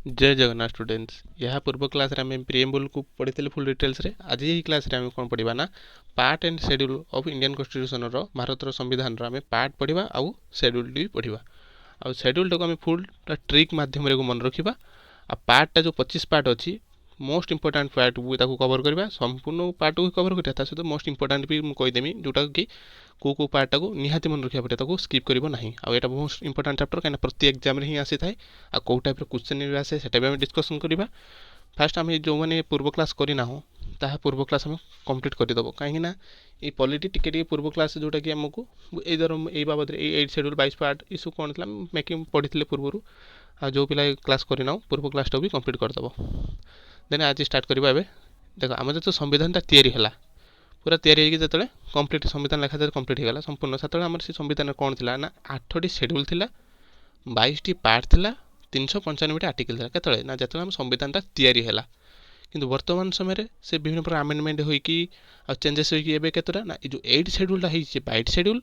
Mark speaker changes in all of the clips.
Speaker 1: जय जगन्नाथ स्टूडेंट्स। यह पूर्व क्लास रे आम प्रिएम्बुल को पढ़ी फुल डिटेल्स रे आज यही क्लास रे आम कौन पढ़ा ना part and schedule of Indian constitution रो भारत संविधान आम पार्ट पढ़ा आउ शेड्यूल भी पढ़ा आउ शेड्यूल टाक आम फुल ट्रिक मध्यम मन रखा आ पार्टा जो 25 पार्ट अच्छी मोस्ट इंपोर्टाट पार्ट को कवर करवा संपूर्ण पार्ट को कवर करा सहित मोस्ट इंपोर्टाट भी मुझेदेमी जोटा कि कौ पार्टा को निहाती मन रखा पड़े स्किप करना आउ यहाँ मोस्ट इंपोर्टाट चैप्टर कहीं प्रति एग्जाम ही आसी थाए आ कौ टाइप क्वेश्चन भी आसे से डिस्कसन करवा फास्ट आम जो मैंने पूर्व क्लास करना ताहा पूर्व क्लास आम कंप्लीट करदेव कहीं ये पॉलिटी टिके पूर्व क्लास जोटा कि आमको इधर ये बाबद एट शेड्यूल 22 पार्ट ये सब कौन था मेकिंग पढ़ी पूर्व आ जो पिला क्लास करना पूर्व क्लासटा भी कंप्लीट करदेव देन आज स्टार्ट करवा एबे देख आम जो संविधानटा तैयारी है पूरा तैयारी जो कंप्लीट संविधान लिखा जाए कंप्लीट होगा संपूर्ण से आम से संविधान कौन थी ना 8टी शेड्यूल थी 22टी पार्ट थी 395टी आर्टिकल था केतले ना जो आम संविधानटा तैयारी है किंतु वर्तमान समय से विभिन्न प्रकार आमेंडमेंट होइकी आ चेंजेस होइकी एबे केतरा ना जो 8 शेड्यूलटा होइछि 22 शेड्यूल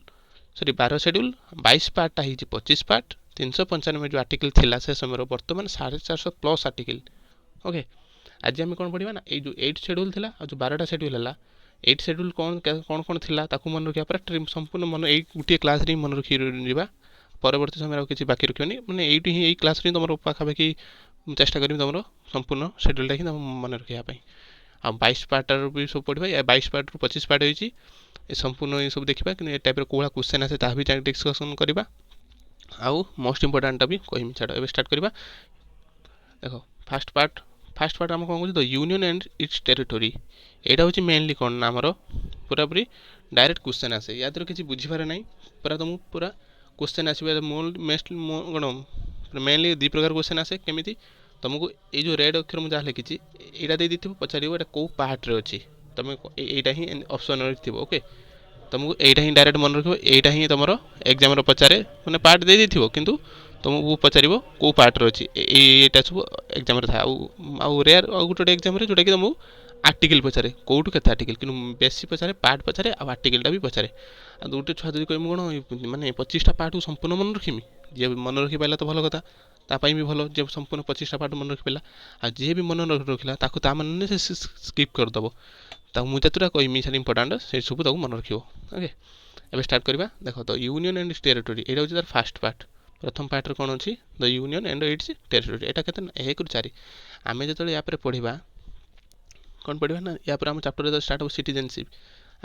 Speaker 1: सॉरी 12 शेड्यूल 22 पार्टटा होइछि 25 पार्ट 395 जो आर्टिकल थिला से समय वर्तमान 450 प्लस आर्टिकल ओके आज आम कौन पढ़ा ना ये जो 8 शेड्यूल थिला आ जो 12टा शेड्यूल है 8 शेड्यूल कौन कौन कौन थिला ताकू मन रखा पूरा संपूर्ण मन एक गोटे क्लास रे मन रखी जा परवर्ती समय किसी बाकी रखनी मैंने ये ही क्लास रे तुम पाखापाखि चेष्टा करी तुम संपूर्ण शेड्यूलटा ही तुम मन रखापी आ 22 पार्टर भी सब पढ़ा या 22 पार्ट रु 25 पार्ट होती संपूर्ण ये सब देखा कि टाइप कौड़ा क्वेश्चन आसे ता भी डिस्कसन करवा आउ मोस्ट इंपोर्टाटा भी कहमी छाड़ ए स्टार्ट करवा देख फास्ट पार्ट आम कौन the union and it's territory यहाँ हूँ मेनली कौन ना आमर पूरा पूरी डायरेक्ट क्वेश्चन आसे या किसी बुझीपारे ना पूरा तुमको पूरा क्वेश्चन आसो कौन मेनली 2 प्रकार क्वेश्चन आसे केमी तुमको ये जो रेड अक्षर मुझे लिखी यहाँ दे दी पचार ये कौ पार्ट रे अच्छी तुम यहाँ ही ऑप्शन थी ओके तुमको यहाँ ही डायरेक्ट मन रख यहाँ ही तुम एग्जाम पचारे मैंने पार्ट दे दी किंतु तुमको पचार कौ पार्ट रे अच्छी यहाँ सब एग्जाम था आउ रेयर आउ गोटे एग्जाम जोटा कि तुमको आर्टिकल पचारे कौटू के आर्टिकल कि बेसी पचारे पार्ट पचारे आ आर्टिकलटा भी पचारे आ गोटे छुआ जब कह कौन माने 25टा पार्ट को संपूर्ण मन रखी जी मन रखी पाला तो भल कथा तापाई भी भल जे संपूर्ण 25टा पार्ट मन रखी पाला आ जी भी मन रखला ताकू ता मन से स्किप करदेव मुझे जतटा कहमी से इंपोर्टाट से सब तक मन रख ओके एबे स्टार्ट करवा देख तो यूनियन एंड टेरिटोरी यहाँ हूँ तार फास्ट पार्ट प्रथम पार्ट कौन अच्छी the union and it's territory यहाँ के 1 ରୁ 4 आम जो या पढ़ा कौन पढ़ा ना या आम चैप्टर जो स्टार्ट हो सिटीजनशिप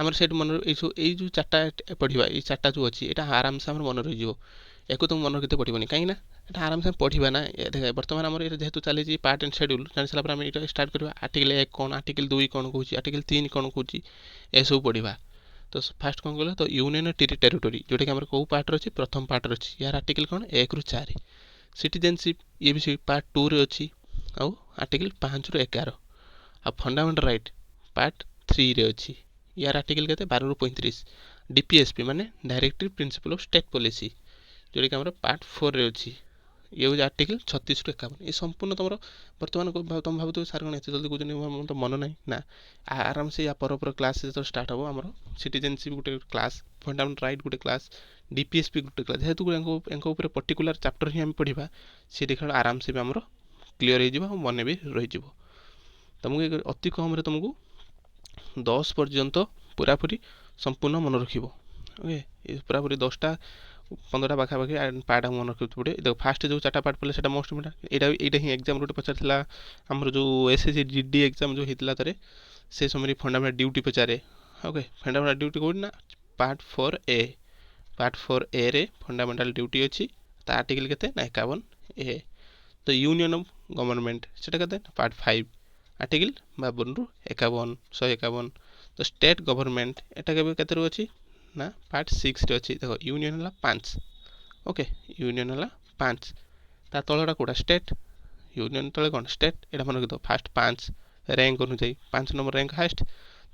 Speaker 1: आम से मन ये जो 4टा पढ़ा ये 4टा जो अच्छी यहाँ आराम से मन रही या तुम मन रखते पड़ोनी कहीं यहाँ आराम से पढ़ा ना बर्तमान आम जेहतु चली पार्ट एंड शेड्यूल जानी सारा आम ये स्टार्ट करवा आर्टिकल 1 कौन आर्टिकल 2 कौन कौन आर्टिकल 3 कौन कौन ये सब पढ़ा तो फास्ट कौन कहल तो यूनियन टेरिटोरी जोटा कि कौ पार्ट अच्छी प्रथम पार्ट अच्छी यार आर्टिकल कौन 1 ରୁ 4 सिटीजनशिप ये भी पार्ट 2 रे अच्छी आउ आर्टिकल 5 ରୁ 11 आ फंडामेंटल राइट पार्ट 3 रे अच्छी यार आर्टिकल के 12 ରୁ 35 डीपीएसपी माने directive principle of state policy जोटा कि हमारा पार्ट 4 रे अच्छी ये हूँ आर्टिकल 36 ରୁ 51 ये संपूर्ण तुम बर्तमान तुम भाव सार कौन एत जल्दी कहते तो मन ना ना आराम से या पर क्लास जो स्टार्ट हम आम सिटीजनशिप गोटे क्लास फंडामेंटल राइट गोटे क्लास डीपीएसपी गोटे क्लास जेहेतु पर्टिकुलर चैप्टर ही आम पढ़ा सी देखा आराम से भी आम क्लीयर हो मन भी रही तुमको अति कम तुमको 10 पर्यंत पूरापूरी संपूर्ण मन रख ओके पूरापूरी 10टा 15टा पाखापाखि पार्ट मन रखते पड़े देखो फास्ट जो 4टा पार्ट पड़े मोस्ट इम्पोर्टेंट यहाँ ही एग्जाम गोटे पचार आमर जो एसएससी जीडी एग्जाम जो होता है से समय फंडामेंटल ड्यूटी पचारे ओके फंडामेंटल ड्यूटी कौन ना पार्ट 4 ए रे फंडामेंटल ड्यूटी अच्छी आर्टिकल के ना 51 ए तो यूनियन ऑफ गवर्नमेंट से पार्ट 5 आर्टिकल 52 ରୁ 51 151 तो स्टेट गवर्नमेंट यहाँ के अच्छी ना पार्ट 6 रे अच्छी देखो यूनियन है 5 ओके यूनियन है 5 ता तलटा कौटा स्टेट यूनियन तले कौन स्टेट यहाँ मन रखिद फास्ट 5 रैंक अनुजाई 5 नंबर रैंक हाएस्ट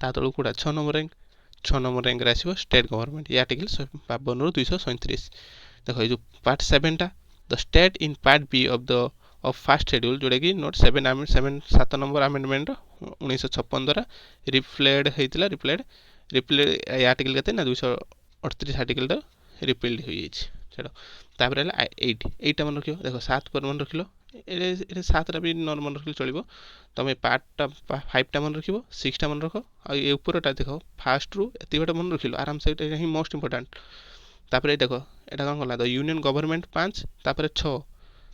Speaker 1: ता तलू कौटा 6 नंबर रैंक 6 नंबर रैंक आसो स्टेट गवर्नमेंट ये आर्टिकल 52 ରୁ 237 देखो ये जो पार्ट 7टा the state in part B of the of first schedule जोटा कि नोट 7 नंबर आमेंडमेंट 1956 द्वारा रिप्लेड होता रिप्लेड आर्टिकल के 238 आर्टिकल रिपेल्ड हो चलो तापर 8 मन रख देखो 7 पर मन रख ଏଠି 7ଟା ବି ମନେ ରଖିଲେ ଚଳିବ। ତୁମେ ପାର୍ଟଟା 5ଟା ମନେ ରଖିବ, 6ଟା ମନେ ରଖ, ଆଉ ଏ ଉପରଟା ଦେଖ ଫାଷ୍ଟରୁ ଏତିକି ବାଟ ମନେ ରଖିଲ ଆରାମସେ, ଏଇଟା ହିଁ ମୋଷ୍ଟ ଇମ୍ପୋର୍ଟାଣ୍ଟ। ତାପରେ ଦେଖ ଏଇଟା କ'ଣ କଲା, ଦ ୟୁନିୟନ୍ ଗଭର୍ଣ୍ଣମେଣ୍ଟ 5, ତାପରେ 6,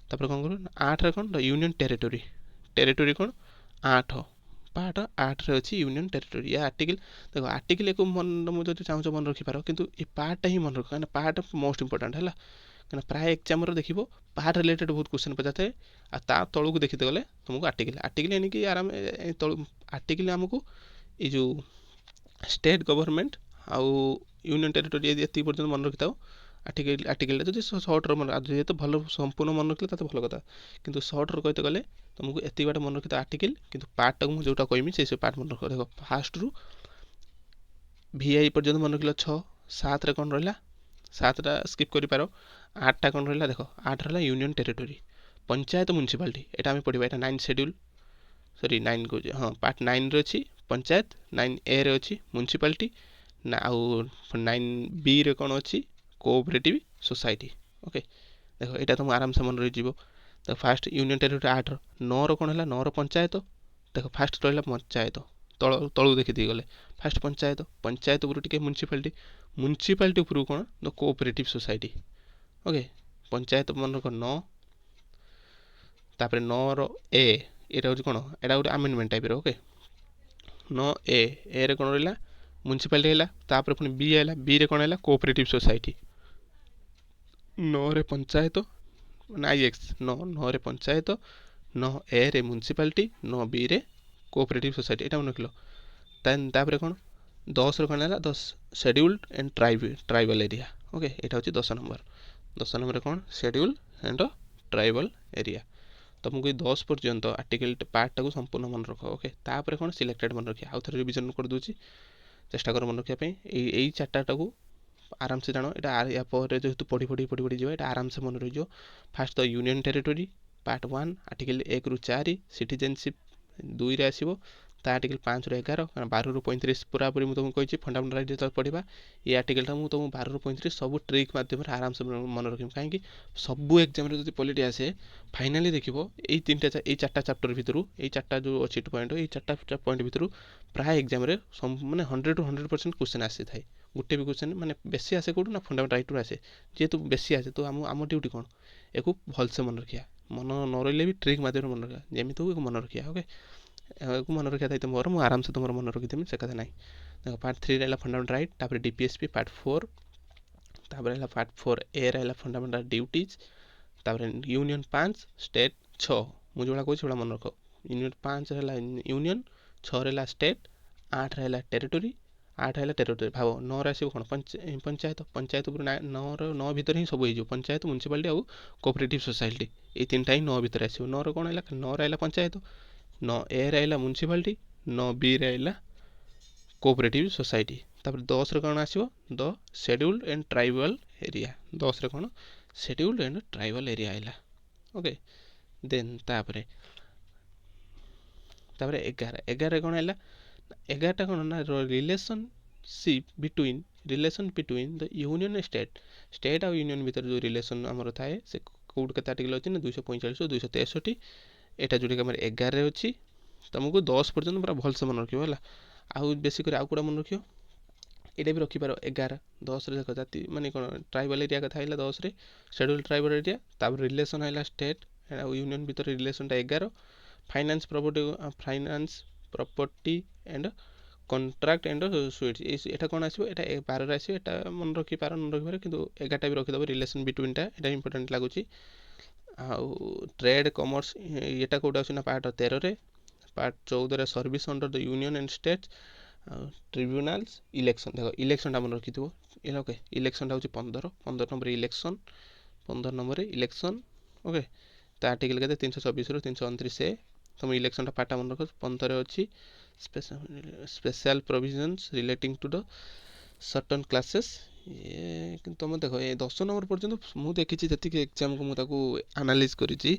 Speaker 1: ତାପରେ କ'ଣ କରୁ 8ରେ କ'ଣ, ଦ ୟୁନିୟନ୍ ଟେରିଟୋରି, ଟେରିଟୋରି କ'ଣ 8, ପାର୍ଟ 8ରେ ଅଛି ୟୁନିୟନ୍ ଟେରିଟୋରି। ୟା ଆର୍ଟିକିଲ୍ ଦେଖ, ଆର୍ଟିକିଲ୍ ଏକୁ ମୁଁ ଯଦି ଚାହୁଁଛ ମନେ ରଖିପାର, କିନ୍ତୁ ଏ ପାର୍ଟଟା ହିଁ ମନେ ରଖ, କାହିଁକିନା ପାର୍ଟ ମୋଷ୍ଟ ଇମ୍ପୋର୍ଟାଣ୍ଟ ହେଲା। କାହିଁକିନା ପ୍ରାୟ ଏକ୍ଜାମ୍ରେ ଦେଖିବ ପାର୍ଟ ରିଲେଟେଡ୍ ବହୁତ କ୍ୱେଶ୍ଚନ୍ ପଚାରିଥାଏ, ଆଉ ତା ତଳକୁ ଦେଖିତେ ଗଲେ ତୁମକୁ ଆର୍ଟିକିଲ୍ ଏଣିକି ଆରାମ ତଳୁ ଆର୍ଟିକିଲ୍ ଆମକୁ ଏଇ ଯେଉଁ ଷ୍ଟେଟ୍ ଗଭର୍ଣ୍ଣମେଣ୍ଟ ଆଉ ୟୁନିୟନ୍ ଟେରିଟୋରି ଏତିକି ପର୍ଯ୍ୟନ୍ତ ମନେ ରଖିଥାଉ। ଆର୍ଟିକିଲ୍ଟା ଯଦି ସର୍ଟର ମନେ, ଯେହେତୁ ଭଲ ସମ୍ପୂର୍ଣ୍ଣ ମନେ ରଖିଲେ ତାତେ ଭଲ କଥା, କିନ୍ତୁ ସର୍ଟର କହିତେ ଗଲେ ତୁମକୁ ଏତିକି ବାଟ ମନେ ରଖିଥାଉ ଆର୍ଟିକିଲ୍, କିନ୍ତୁ ପାର୍ଟଟାକୁ ମୁଁ ଯେଉଁଟା କହିବି ସେଇ ପାର୍ଟ ମନେ ରଖ। ଦେଖ ଫାଷ୍ଟରୁ VI ପର୍ଯ୍ୟନ୍ତ ମନେ ରଖିଲ 6, 7ରେ କ'ଣ ରହିଲା, 7ଟା ସ୍କିପ୍ କରିପାର, 8ଟା କ'ଣ ରହିଲା ଦେଖ, 8 ରହିଲା ୟୁନିୟନ୍ ଟେରିଟୋରି, ପଞ୍ଚାୟତ ମ୍ୟୁନିସିପାଲିଟି, ଏଇଟା ଆମେ ପଢ଼ିବା, ଏଇଟା 9 ସେଡ୍ୟୁଲ୍, ସରି 9 କହୁଛି, ହଁ ପାର୍ଟ 9ରେ ଅଛି ପଞ୍ଚାୟତ, 9Aରେ ଅଛି ମ୍ୟୁନିସିପାଲିଟି, ଆଉ 9Bରେ କ'ଣ ଅଛି କୋଅପରେଟିଭ୍ ସୋସାଇଟି। ଓକେ, ଦେଖ ଏଇଟା ତୁମ ଆରାମସେ ମନେ ରହିଯିବ। ଦେଖ ଫାଷ୍ଟ ୟୁନିୟନ୍ ଟେରିଟୋରି 8ର, 9ର କ'ଣ ହେଲା, 9ର ପଞ୍ଚାୟତ, ଦେଖ ଫାଷ୍ଟ ରହିଲା ପଞ୍ଚାୟତ, ତଳକୁ ଦେଖିଦେଇ ଗଲେ ଫାଷ୍ଟ ପଞ୍ଚାୟତ, ପଞ୍ଚାୟତ ଉପରୁ ଟିକେ ମ୍ୟୁନିସିପାଲିଟି, ମ୍ୟୁନିସିପାଲିଟି ଉପରକୁ କ'ଣ, ଦ କୋଅପରେଟିଭ୍ ସୋସାଇଟି। ଓକେ, ପଞ୍ଚାୟତ ମନେ ରଖ 9, ତାପରେ 9ର A, ଏଇଟା ହେଉଛି କ'ଣ, ଏଇଟା ଗୋଟେ ଆମେଣ୍ଡମେଣ୍ଟ ଟାଇପ୍ର। ଓକେ, 9A, ଏରେ କ'ଣ ରହିଲା ମ୍ୟୁନିସିପାଲିଟି ହେଲା, ତାପରେ ପୁଣି B ହେଲା, Bରେ କ'ଣ ହେଲା କୋଅପରେଟିଭ୍ ସୋସାଇଟି, 9ରେ ପଞ୍ଚାୟତ, 9ରେ ପଞ୍ଚାୟତ, 9Aରେ ମ୍ୟୁନିସିପାଲିଟି, 9Bରେ କୋଅପରେଟିଭ୍ ସୋସାଇଟି, ଏଇଟା ମନେ ରଖିଲ। ତାପରେ କ'ଣ 10ରେ କ'ଣ ହେଲା, 10 scheduled and tribal area. Okay, ଏଇଟା ହେଉଛି 10 ନମ୍ବର। 10 ନମ୍ବରରେ କ'ଣ, ସେଡ୍ୟୁଲ୍ ଆଣ୍ଡ ଟ୍ରାଇବାଲ୍ ଏରିଆ। ତୁମକୁ ଏଇ 10 ପର୍ଯ୍ୟନ୍ତ ଆର୍ଟିକିଲ୍ ପାର୍ଟଟାକୁ ସମ୍ପୂର୍ଣ୍ଣ ମନେ ରଖ। ଓକେ, ତାପରେ କ'ଣ ସିଲେକ୍ଟେଡ଼ ମନେ ରଖିବା, ଆଉ ଥରେ ରିଭିଜନ୍ କରିଦେଉଛି, ଚେଷ୍ଟା କର ମନେ ରଖିବା ପାଇଁ। ଏଇ ଚାରିଟାକୁ ଆରାମସେ ଜାଣ, ଏଇଟା ୟା ପରେ ଯେହେତୁ ପଢ଼ି ଯିବ, ଏଇଟା ଆରାମସେ ମନେ ରହିଯିବ। ଫାଷ୍ଟ ତ ୟୁନିୟନ୍ ଟେରିଟୋରି ପାର୍ଟ 1, ଆର୍ଟିକିଲ୍ 1ରୁ 4, ସିଟିଜେନସିପ୍ 2ରେ ଆସିବ, ତା ଆର୍ଟିକିଲ୍ 5ରୁ 11, କାରଣ 12ରୁ 35 ପୁରାପୁରି ମୁଁ ତୁମକୁ କହିଛି ଫଣ୍ଡାମେଣ୍ଟାଲ୍ ରାଇଟ୍ ଯେତେବେଳେ ପଢ଼ିବା, ଏଇ ଆର୍ଟିକିଲ୍ଟା ମୁଁ ତୁମକୁ 12ରୁ 35 ସବୁ ଟ୍ରିକ୍ ମାଧ୍ୟମରେ ଆରାମସେ ମନେ ରଖିବି। କାହିଁକି ସବୁ ଏକ୍ଜାମ୍ରେ ଯଦି ପଲିଟି ଆସେ, ଫାଇନାଲି ଦେଖିବ ଏଇ 4ଟା ଚାପ୍ଟର ଭିତରୁ, ଏଇ 4ଟା ଯେଉଁ ଅଛି ପଏଣ୍ଟ, ଏଇ 4ଟା ପଏଣ୍ଟ ଭିତରୁ ପ୍ରାୟ ଏକ୍ଜାମ୍ରେ ମାନେ 100ରୁ 100% କ୍ୱେଶ୍ଚନ୍ ଆସିଥାଏ। ଗୋଟେ ବି କ୍ୱେଶ୍ଚନ୍ ମାନେ ବେଶୀ ଆସେ କେଉଁଠୁ ନା ଫଣ୍ଡାମେଣ୍ଟାଲ୍ ରାଇଟ୍ରୁ ଆସେ। ଯେହେତୁ ବେଶୀ ଆସେ ତ ଆମ ଡ୍ୟୁଟି କ'ଣ, ଏକୁ ଭଲସେ ମନେ ରଖିବା, ମନେ ନ ରହିଲେ ବି ଟ୍ରିକ୍ ମାଧ୍ୟମରେ ମନେ ରଖିବା, ଯେମିତି ହଉ ଏକୁ ମନେ ରଖିବା। ଓକେ, ଏକୁ ମନେ ରଖିବା ଦାୟିତ୍ୱ ମୋର, ମୁଁ ଆରାମସେ ତୁମର ମନେ ରଖିଦେବି, ସେ କଥା ନାହିଁ। ଦେଖ ପାର୍ଟ 3 ରହିଲା ଫଣ୍ଡାମେଣ୍ଟାଲ୍ ରାଇଟ୍, ତାପରେ DPSP ପାର୍ଟ 4, ତାପରେ ହେଲା ପାର୍ଟ 4A ରହିଲା ଫଣ୍ଡାମେଣ୍ଟାଲ୍ ଡ୍ୟୁଟିଜ୍, ତାପରେ ୟୁନିୟନ୍ 5, ଷ୍ଟେଟ୍ 6, ମୁଁ ଯେଉଁଟା କହୁଛି ସେଇଟା ମନେ ରଖ। ୟୁନିୟନ୍ 5 ହେଲା ୟୁନିୟନ୍, 6 ହେଲା ଷ୍ଟେଟ୍, 8 ହେଲା ଟେରିଟୋରି, 8 ହେଲା ଟେରିଟୋରି। ଭାବ 9ରେ ଆସିବ କ'ଣ, ପଞ୍ଚାୟତ ଉପରୁ 9 ଭିତରେ ହିଁ ସବୁ ହେଇଯିବ, ପଞ୍ଚାୟତ, ମ୍ୟୁନିସିପାଲିଟି ଆଉ କୋଅପରେଟିଭ୍ ସୋସାଇଟି, ଏଇ 3ଟା ହିଁ 9 ଭିତରେ ଆସିବ। 9ର କ'ଣ ହେଲା, 9ରେ ହେଲା ପଞ୍ଚାୟତ, 9Aରେ ହେଲା ମ୍ୟୁନିସିପାଲିଟି, 9Bରେ ହେଲା କୋଅପରେଟିଭ୍ ସୋସାଇଟି। ତାପରେ 10ରେ କ'ଣ ଆସିବ, ଦ ସେଡ୍ୟୁଲ୍ଡ ଆଣ୍ଡ ଟ୍ରାଇବାଲ୍ ଏରିଆ, 10ରେ କ'ଣ ସେଡ୍ୟୁଲ୍ଡ ଆଣ୍ଡ ଟ୍ରାଇବାଲ୍ ଏରିଆ ହେଲା। ଓକେ, ଦେନ୍ ତାପରେ 11ରେ କ'ଣ ହେଲା, 11ଟା କ'ଣ ନା relation between the union and state ଆଉ ୟୁନିୟନ୍ ଭିତରେ ଯେଉଁ ରିଲେସନ୍ ଆମର ଥାଏ, ସେ କେଉଁଠି କେତେ ଆର୍ଟିକିଲ୍ ଅଛି ନା 245 ଓ 263, ଏଇଟା ଯେଉଁଟାକି ଆମର 11ରେ ଅଛି। ତୁମକୁ 10 ପର୍ଯ୍ୟନ୍ତ ପୁରା ଭଲସେ ମନେ ରଖିବ ହେଲା। ଆଉ ବେଶୀ କରି ଆଉ କେଉଁଟା ମନେ ରଖିବ, ଏଇଟା ବି ରଖିପାର। 11, 10ରେ ଦେଖ ଜାତି ମାନେ କ'ଣ ଟ୍ରାଇବାଲ୍ ଏରିଆ କଥା ହେଲା 10ରେ, ସେଡ୍ୟୁଲ୍ ଟ୍ରାଇବାଲ୍ ଏରିଆ, ତାପରେ ରିଲେସନ୍ ହେଲା ଷ୍ଟେଟ୍ ଆଉ ୟୁନିୟନ୍ ଭିତରେ ରିଲେସନ୍ଟା 11, finance property and contract and sweets, ଏଇଟା କ'ଣ ଆସିବ, ଏଇଟା 12ରେ ଆସିବ, ଏଇଟା ମନେ ରଖିପାର ନ ରଖିପାର, କିନ୍ତୁ 11ଟା ବି ରଖିଦେବ, ରିଲେସନ୍ ବିଟୁଇନ୍ଟା, ଏଇଟା ଇମ୍ପୋର୍ଟାଣ୍ଟ ଲାଗୁଛି। ଆଉ ଟ୍ରେଡ୍ କମର୍ସ ଏଇଟା କେଉଁଟା ଅଛି ନା ପାର୍ଟ 13ରେ, ପାର୍ଟ 14ରେ service under the union and state, ଆଉ ଟ୍ରିବ୍ୟୁନାଲ୍ସ, ଇଲେକ୍ସନ୍, ଦେଖ ଇଲେକ୍ସନ୍ଟା ମନେ ରଖିଥିବ। ଓକେ, ଇଲେକ୍ସନ୍ଟା ହେଉଛି 15 ନମ୍ବର ଇଲେକ୍ସନ୍, 15 ନମ୍ବରରେ ଇଲେକ୍ସନ୍। ଓକେ, ତା ଆର୍ଟିକିଲ୍ କେତେ 324ରୁ 329A, ତୁମ ଇଲେକ୍ସନ୍ଟା ପାର୍ଟଟା ମନେ ରଖ। 15ରେ ଅଛି special provisions relating to the certain classes. କିନ୍ତୁ ତୁମେ ଦେଖ ଏ 10 ନମ୍ବର ପର୍ଯ୍ୟନ୍ତ ମୁଁ ଦେଖିଛି ଯେତିକି ଏକ୍ଜାମ୍କୁ ମୁଁ ତାକୁ ଆନାଲାଇଜ୍ କରିଛି,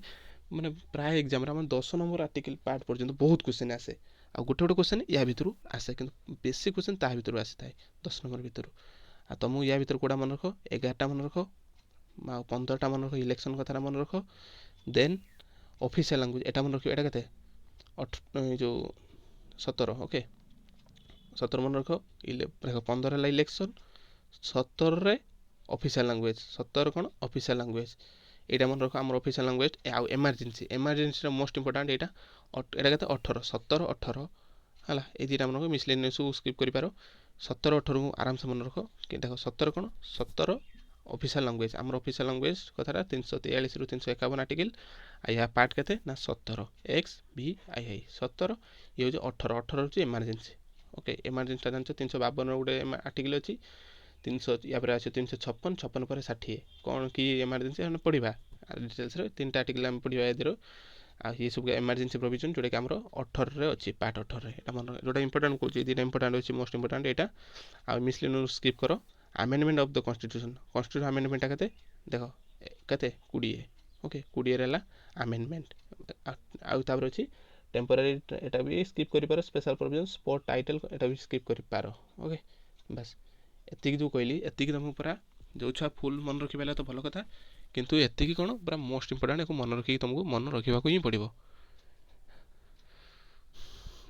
Speaker 1: ମାନେ ପ୍ରାୟ ଏକ୍ଜାମ୍ରେ ଆମର 10 ନମ୍ବର ଆର୍ଟିକିଲ୍ ପାର୍ଟ ପର୍ଯ୍ୟନ୍ତ ବହୁତ କ୍ୱେଶ୍ଚନ୍ ଆସେ, ଆଉ ଗୋଟେ କ୍ୱେଶ୍ଚନ୍ ୟା ଭିତରୁ ଆସେ, କିନ୍ତୁ ବେଶୀ କ୍ୱେଶ୍ଚନ୍ ତା ଭିତରୁ ଆସିଥାଏ 10 ନମ୍ବର ଭିତରୁ। ଆଉ ତୁମକୁ ୟା ଭିତରୁ କେଉଁଟା ମନେ ରଖ, 11ଟା ମନେ ରଖ, ଆଉ 15ଟା ମନେ ରଖ, ଇଲେକ୍ସନ୍ କଥାଟା ମନେ ରଖ। ଦେନ୍ ऑफिशियल लैंग्वेज एटा मन रखियो एटा केते जो 17 ओके 17 मन रख देख 15 है इलेक्शन 17 रे ऑफिशियल लैंग्वेज 17 कौन ऑफिशियल लैंग्वेज एटा मन रख आम ऑफिशियल लैंग्वेज आउ इमरजेंसी मोस्ट इंपोर्टेंट एटा एटा केते 18 17 18 है ये दुटा मन रख मिसलेनियस स्किप कर पार 17 18 को आराम से मन रख कि देख 17 कौन 17 ऑफिशियल लैंग्वेज आम ऑफिशियल लैंग्वेज कथाटा 343 रु 351 आर्टिकल आ पार्ट केते ना 17 एक्स भी आई 17 ये हूँ 18 18 हूँ इमरजेंसी ओके इमरजेंसी जान 352 गोटे आर्टिकल अच्छी 300 या अच्छे 356 56 पर 60 कौन कि इमरजेंसी पढ़ा डिटेल्स तीन आर्टिकल आम पढ़ा ए आ ये सब इमरजेंसी प्रोविजन जोटा कि आम 18 अच्छी पार्ट 18 मन जोटा इंपोर्टेंट कौन दुटा इंपोर्टेंट अच्छी मोस्ट इंपोर्टेंट यहाँ आ मिसलेनियस स्किप कर amendment of the constitution amendment केते देख केते 20 ओके 20 रे आमेंडमेंट आउर अच्छी टेम्पोरारी एटा भी स्किप कर पार स्पेशल प्रोविजन स्पोर्ट टाइटल एटा भी स्किप कर पार ओके बस एतिक जो कहली एतिक तुम पूरा जो छुआ फुल मन रखिपारे तो भल कथा किंतु एतिक कौन पूरा मोस्ट इंपोर्टेंट या मन रखिक तुमको मन रखा ही पड़ो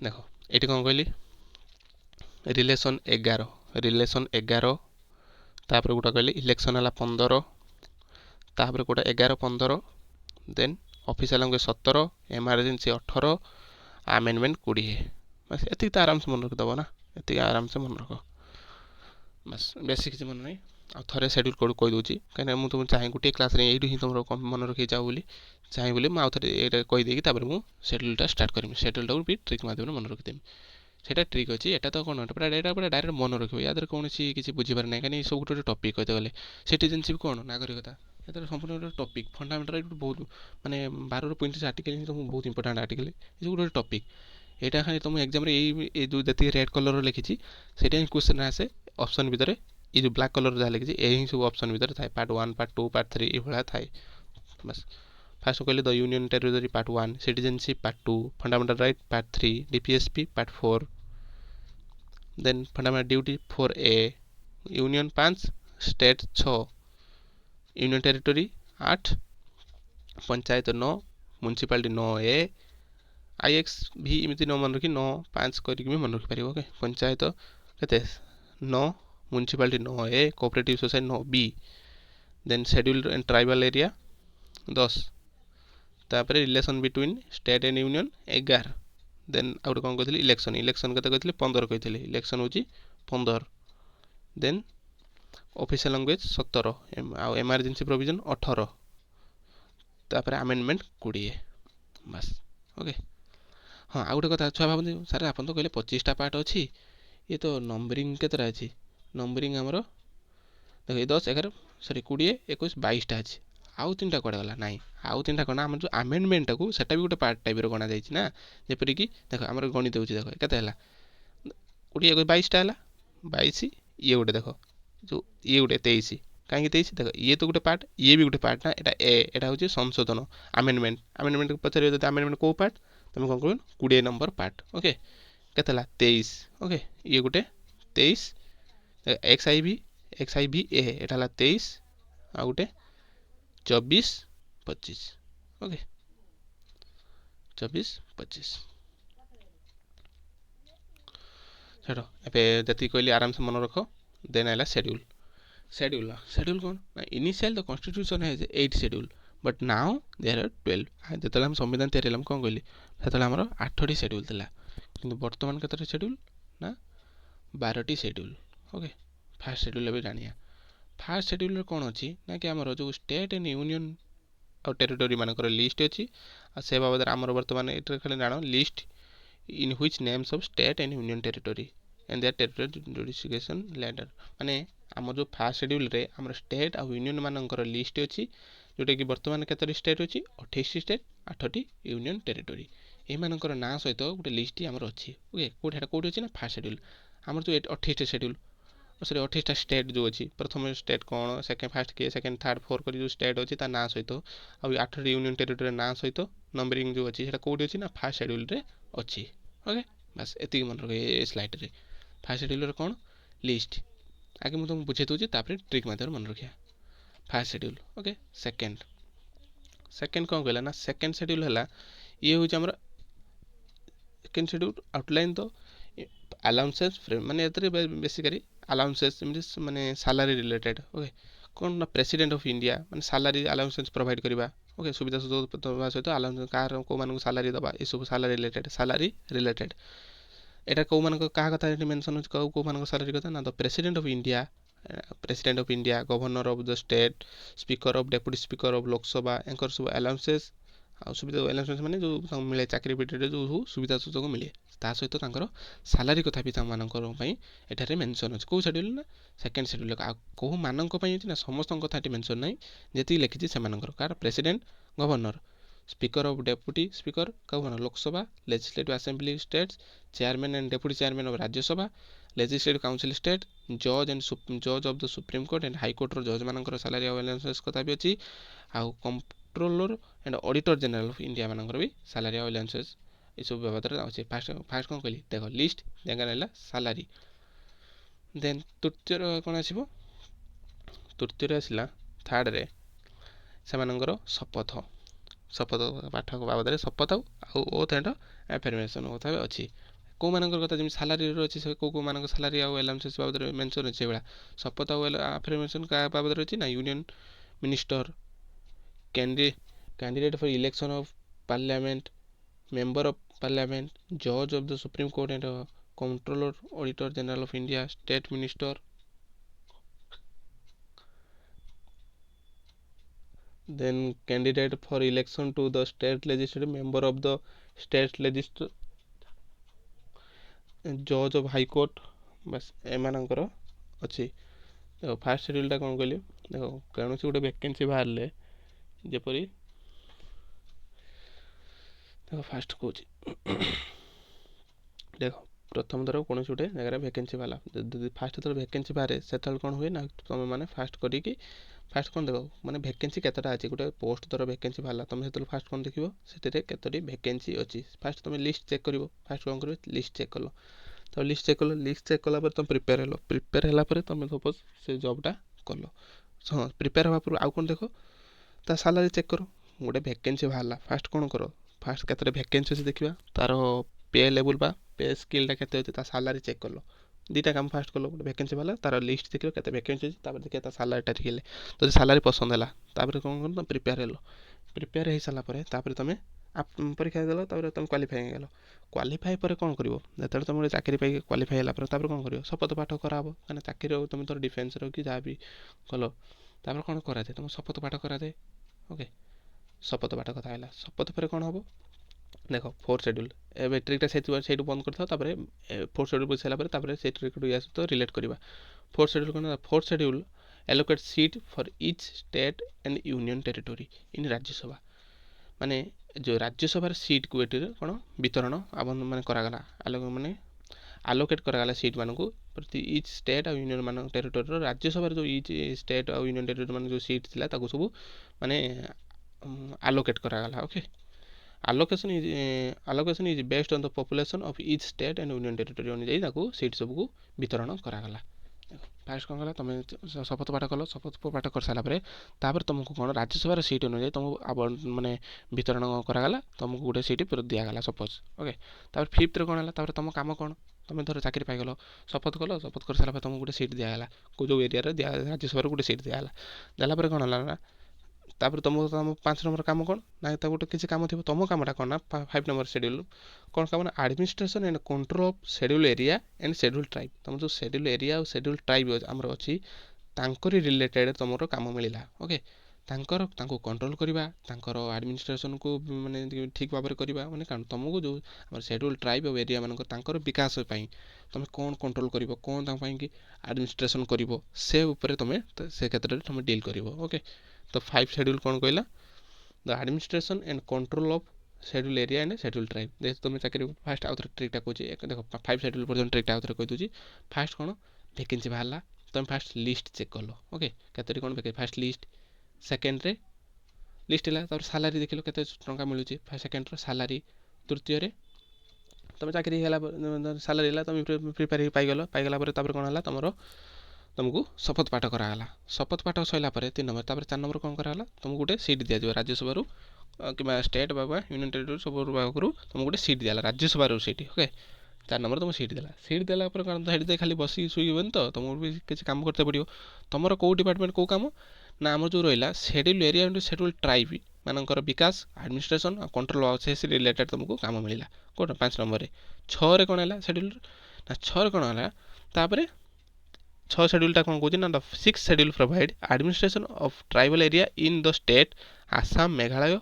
Speaker 1: देख ये कौन कहली रिलेसन 11 तापर गोटा कहली इलेक्शन है 15 तापर गोटा 11 15 then official language 17 emergency 18 amendment 20 बस ये तो आराम से मन रखिदेव ना ये आराम से मन रख बस बेसी किसी मन नहीं आ थे शेड्यूल कोड कहीदे कहीं मुझे तुम चाहे गोटे क्लास यू ही तुम मन रखी जाओ बोली चाहे बोली मुझे थे ये कहीदे मुझे शेड्यूलटा स्टार्ट करमी शेड्यूलटा भी ट्रिक माध्यम मन रखिदेमी सेटा ट्रिक अच्छी एटा तो कौन पूरा डायरेक्ट मन रखिए या कौन किसी बुझीपार ना कहीं सब गोटे टपिक कहते गले सिटीजनशिप कौन नागरिकता या संपूर्ण गोटे टपिक फंडामेंटाल बहुत माने 12 ରୁ 35 आर्टिकल तुम बहुत इंपोर्टेंट आर्टिकल ये गोटे टपिक यहाँ खाली तुम एग्जाम ये जो जी रेड कलर लिखी से क्वेश्चन आसे ऑप्शन भितर ये जो ब्लैक कलर जहाँ लिखी यही सब ऑप्शन भितर थाए पार्ट 1 पार्ट 2 पार्ट 3 ये थाए बस फास्ट कहले the union territory part 1 citizenship part 2 fundamental right part 3 DPSP part 4 then fundamental duty 4A union 5 state 6 union territory 8 panchayat 9 municipality 9A IX भी इमती 9 मन रखी 9 5 करके मन रखिपार ओके पंचायत केते 9 municipality 9A cooperative society 9B then scheduled and tribal area 10 तापर relation between state and union 11 then out कौन कहते इलेक्शन इलेक्शन केते कहते 15 कहते इलेक्शन हूँ 15 देन ऑफिशियल लैंग्वेज 17 आउ इमरजेंसी प्रोविजन 18 तापर आमेंडमेंट 20 बस ओके हाँ आउ गोटे कथा छुआ भावती सारे आप तो कहले 25टा पार्ट अच्छी ये तो नंबरिंग केतटा अच्छी नंबरिंग आमर देख ये 10 11 सॉरी 20 21 22टा अच्छी आउ 3टा कड़े गला ना आउ 3टा कौन आम जो आमेंडमेंट को सेटा भी गोटे पार्ट टाइप गणा जाइए जेपरिक देख आम गणित हो देख केते 20 21 22टा है 22 ये गोटे देख जो ये गोटे 23 कहीं 23 देख ये तो गोटे पार्ट ये भी गोटे पार्ट ना एटा हूँ संशोधन आमेंडमेंट आमेंडमेंट पचार आमेंडमेंट कौ पार्ट तुम कौन कर 20 नंबर पार्ट ओके केते 23 ओके ये गोटे 23 एक्स आई भी ए एटा 23 आ गोटे 24 25 ओके 24 25 छाड़ ए जी कहली आराम से मन रख देन आला शेड्यूल शेड्यूल कौन initial the constitution has 8 schedule but now there are 12 जो हम संविधान तैयारी कौन कहली से आमर 8टी शेड्यूल था कि बर्तमान केतटा शेड्यूल ना 12टी शेड्यूल ओके फास्ट शेड्यूल भी जानिया फास्ट शेड्यूल कौन अच्छी ना कि आमर जो स्टेट एंड यूनियन और टेरिटोरी मानकर लिस्ट अच्छी से बाबद आमर बर्तमान ये खाली जान list in which names of state and union territory and their territory जुडिफिकेशन लैडर माने आम जो फास्ट शेड्यूल रे आम स्टेट और यूनियन मानकर लिस्ट अच्छी जोटा कि बर्तमान केतोटी स्टेट अच्छी 28 स्टेट 8टी यूनियन टेरिटोरी एमानकर ना सहित गोटे लिस्ट आमर अच्छी ओके कौटे अच्छी ना फास्ट शेड्यूल आमर जो 28 शेड्यूल सॉरी 28टा स्टेट जो अच्छी प्रथम स्टेट कौन सेकेंड फास्ट किए सेकेंड थर्ड फोर कर जो स्टेट अच्छी ता ना सहित आ 8टी यूनियन टेरिटोरी ना सहित नंबरिंग जो अच्छी कौटे अच्छी ना फास्ट शेड्यूल रे अच्छी ओके बस एति मन रखे स्लाइड रे फास्ट शेड्यूल कौन लिस्ट आगे मुझे बुझे दूसरी ट्रिक मध्यम मन रखिया fast schedule okay second second कौन कहला ना सेकेंड शेड्यूल है ये हूँ आम second schedule outline the allowances frame माने बेसिकली अलाउंसेस माने सैलरी रिलेटेड ओके कौन ना प्रेसिडेंट ऑफ इंडिया माने सैलरी अलाउंसेस प्रोवाइड करवा ओके सुविधा सुजोग दवा सहित अलाउंस कार को मानक सैलरी दवा ये सब सैलरी रिलेटेड एटा कौ मानक क्या कथा मेंशन हो कौ मानक सैलरी कथा ना the president of India governor of the state speaker of deputy speaker of Lok Sabha anchor सब अलाउंसेस आ सुविधा अलाउंसेस माने जो मिले चाकरी भितर जो सुविधा सुजोग मिले ता सहित तांकर सैलरी कथा भी तांकर पई एठारे मेंशन अछि को शेड्यूल ना सेकंड शेड्यूल आ को मानक पई अछि ना समस्त कथा एठी मेंशन नै जेति लिखिछि से मानकर कार president governor speaker of deputy speaker governor Lok Sabha legislative assembly states chairman and deputy chairman of Rajya Sabha legislative council state जज of the supreme court and high court रो जज मानकर सैलरी अलाउंसेस कथा भी अछि आ controller and auditor general of India मानकर भी सैलरी अलाउंसेस ये सब बाबद अच्छे फास्ट कौन कहली देख लिस्ट देखा रहा सैलरी देन तृतीय कौन आसो तृतीय आसला थर्ड रे से शपथ पाठ बाबद शपथ ओथ एंड एफर्मेशन कथा भी अच्छी कौ मान कथा जमी सैलरी अच्छी से कौ मान सैलरी अलाउंसेस बाबद मेंशन अच्छे भाया शपथ एफर्मेशन क्या बाबद अच्छी ना union minister candidate for election of parliament member of parliament judge of the supreme court and controller auditor general of india state minister then candidate for election to the state legislature member of the state legislature judge of high court बस एमानकर अच्छी देखो fast शेड्यूलटा कौन कहली देखो कौन गोटे vacancy बाहर जेपरी देखो फास्ट कौच देख प्रथम थर कौन गोटे जगह वैकेंसी बाहर फास्ट थर वैकेंसी बाहर से कौन हुए ना तुम मैंने फास्ट करी फास्ट कौन देख मैंने वैकेंसी केतटा अच्छी गोटे पोस्ट थर वैकेंसी बाहर तुम से फास्ट कौन देख से केतोटी वैकेंसी अच्छी फास्ट तुम लिस्ट चेक कर फास्ट कौन कर लिस्ट चेक कल तो लिस्ट चेक कला तुम प्रिपेयर है तुम सपोज से जॉबटा कल हाँ प्रिपेयर हवा आउ कौन देख ता सैलरी चेक कर गोटे वैकेंसी बाहर फास्ट कौन कर फास्ट केतटा वैकेंसी अच्छे देखा तार पे लेवल बा पे स्किलटा केते अच्छे ता सैलरी चेक कल दुटा काम फास्ट कल गोटे वैकेंसी बाहर तार लिस्ट देख केते वैकेंसी अच्छे देखिए ता सैलरीटा ठीक है तो सैलरी पसंद है कौन कर तुम प्रिपेयर हो सारापर तुम परीक्षा देल तुम क्वालिफाई गल क्वालिफाई पर कौन कर जो तुम चाकरी पाई क्वालिफाई है कौन कर शपथ पाठ कराब क्या चाकरी तुम तो डिफेन्स कि जहाँ भी कल कौन कराए तुम शपथ पाठ कराए ओके शपथ पाठ कथा है शपथ पर कौन हम देख फोर्थ शेड्यूल ए ट्रिकटा से बंद कर फोर्थ शेड्यूल बुझी सारापर से ट्रिक या सहित रिलेट करवा फोर्थ शेड्यूल कौन fourth schedule allocate seat for each state and union territory in Rajya Sabha माने जो राज्यसभा सीट को ये कौन वितरण माने करागला माने आलोकेट करागला सीट मानक प्रति ईच स्टेट और यूनियन मान टेरिटोरी राज्यसभा जो ईच स्टेट और यूनियन टेरिटोरी मान जो सीट थी सब माने आलोकेट करागला okay allocation is based on the population of each state and union territory अनुଯାयी सीट सबको वितरण करागला फास्ट कौन कला तुम शपथ पाठ कल शपथ पाठ कर सारापर तुमको कौन राज्यसभा सीट अनुଯାयी तुमको माने वितरण करागला तुमको गोटे सीट दिगला सपोज ओके फिफ्थ कौन है तुम कम कौन तुम धर चाकरी पाइगल शपथ कर सारापर तुमको गोटे सीट दिगला जो एरिया राज्यसभा गोटे सीट दिगला देलापर कौन है तापर तुम 5 नंबर काम कौन ना गोटे किसी काम थी तुम कमटा कौन ना 5 नंबर शेड्यूल कौन काम ना administration and control of schedule area and schedule tribe तुम जो शेड्यूल एरिया और शेड्यूल ट्राइब आमर अच्छी तांकरी रिलेटेड तुम काम मिलला ओके कंट्रोल करवा एडमिनिस्ट्रेशन को माने ठीक भाव में करवा माने कारण तुमको जो शेड्यूल ट्राइब और एरिया मान विकास तुम कौन कंट्रोल कर कौन कि एडमिनिस्ट्रेशन कर से तुम से क्षेत्र में तुम डील कर ओके तो 5 शेड्यूल कौन कहला the administration and control of schedule area and schedule tribe देख तुम चाकरी फास्ट आउ ट्रिकटा कहे देख 5 शेड्यूल पर्यटन ट्रिकटा आउ कही दूसरी फास्ट कौन वैकेंसी बाहर तुम फास्ट लिस्ट चेक कल ओके केतरी कौन फास्ट लिस्ट सेकेंड रे लिस्ट है सैलरी देख लो केते टंका मिलूँ सेकेंड सैलरी तृतीय तुम चाकरी सैलरी है तुम प्रिपेयर पाइगल कौन है तुम तुमको शपथ पाठ कराला शपथ पाठ सरला 3 नंबर तापर 4 नंबर कौन कराला तुमको गोटे सीट दिया राज्यसभा कि स्टेट बाबा यूनियन टेरिटोरी सब पाखु तुमको गोटे सीट दिला राज्यसभा सीट ओके 4 नंबर तुम सीट देला सीट देला कौन हेटी खाली बस शुईबन तो तुमको भी किसी काम करते पड़ो तुम कौ डिपार्टमेंट कौ काम ना आम जो रहा schedule area and schedule tribe मानकर विकास एडमिनिस्ट्रेशन कंट्रोल से रिलेटेड तुमको काम मिला कौन 5 नंबर 6 कौन है शेड्यूल ना 6 कौन है तापर 6 शेड्यूलटा कौन कौन ना 6 schedule provide administration of tribal area in the state Assam Meghalaya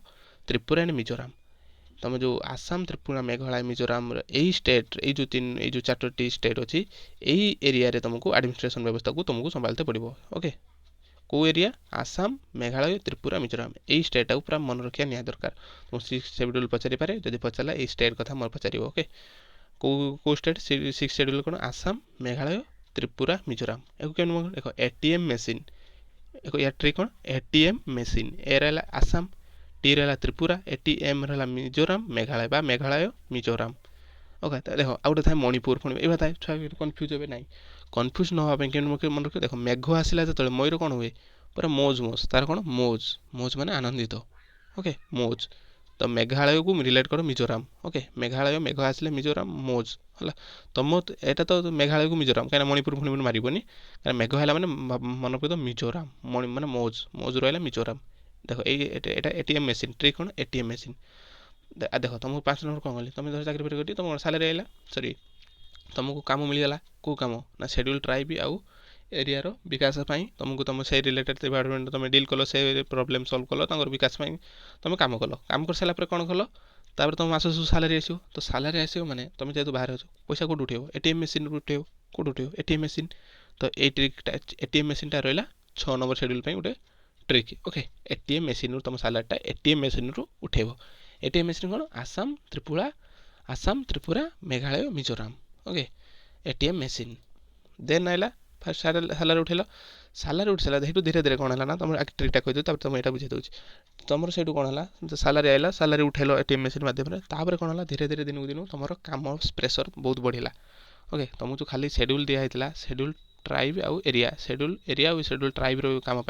Speaker 1: Tripura and Mizoram तुम जो आसाम त्रिपुरा मेघालय मिजोराम यही स्टेट ये जो 4टी स्टेट अच्छी यही एरिया रे तुमको एडमिनिस्ट्रेशन व्यवस्था को तुमको संभालते पड़ो ओके कौ एरिया आसाम मेघालय त्रिपुरा मिजोराम यही स्टेट को पूरा मन रखा निया दरकार तुम 6 शेड्यूल पचारि पारे जब पचारा ये स्टेट कथा मोर पचार ओके कौ स्टेट 6 शेड्यूल कौन आसाम मेघालय त्रिपुरा मिजोराम देख एटीएम मेसीन या ट्री कौन एटीएम मेसीन ए रहा आसाम टी रहा त्रिपुरा एटीएम रहा मिजोराम मेघालय बा मेघालय मिजोराम ओके देख आउ गए था मणिपुर पुणी ये था छुआ कन्फ्यूज हे ना कन्फ्यूज नापी मन रख देख मेघ आसला जो मयूर कौन हुए पूरा मौज मौज तार कौन मौज मौज माने आनंदित ओके मौज तो मेघालय को रिलेट कर मिजोराम ओके मेघालय मेघ आसले मिजोराम मौज है तुम एटा तो मेघालय को मिजोराम कहीं मणिपुर पुणी मारबनी क्या मेघ है मैंने मन पड़े मिजोराम माने मौज मौज रहा मिजोराम देख ये एटीएम मेसीन ट्री कौन एटीएम मेसीन देख तुमको 5 नंबर कौन कली तुम चाकरी कर तुम सालेरी आइला सॉरी तुमको काम मिलगला कौ काम ना शेड्यूल ट्राइब आउ एरिया रो विकास तुमको तुम से रिलेटेड डिपार्टमेंट तुम डील कल से प्रॉब्लम सॉल्व कल विकास तुम काम कल काम कर सारा कौन कल तापर तुम मास सालारी आसो तो सालारी आसो मैंने तुम जेहतु बाहर अच्छो पैसा कौट उठेब एटीएम मेसीन उठेब कौट उठेब एटीएम मेसीन तो ये ट्रिकटा एटीएम मेसीनटा रहा 6 नंबर शेड्यूल गोटे ट्रिक ओके एटीएम मेसीन तुम सालारीटा एटीएम मेसीन रु उठेब एटीएम मेसीन कौन Assam Tripura Meghalaya Mizoram okay ATM machine then आइला फास्ट सालारी उठेल सालारी उठ सारा धीरे धीरे कौन है ना तुम ट्रिकटा कही तुम यहाँ बुझे दूसरी तुम से कौन है सालारी आइला सालारी उठेल एटीएम मेसीन माध्यम तापर कौन है धीरे धीरे दिन को दिन तुम काम प्रेसर बहुत बढ़ला ओके तुमको जो खाली शेड्यूल दिखाई शेड्यूल ट्राइब आउ एरिया और शेड्यूल ट्राइब रो काम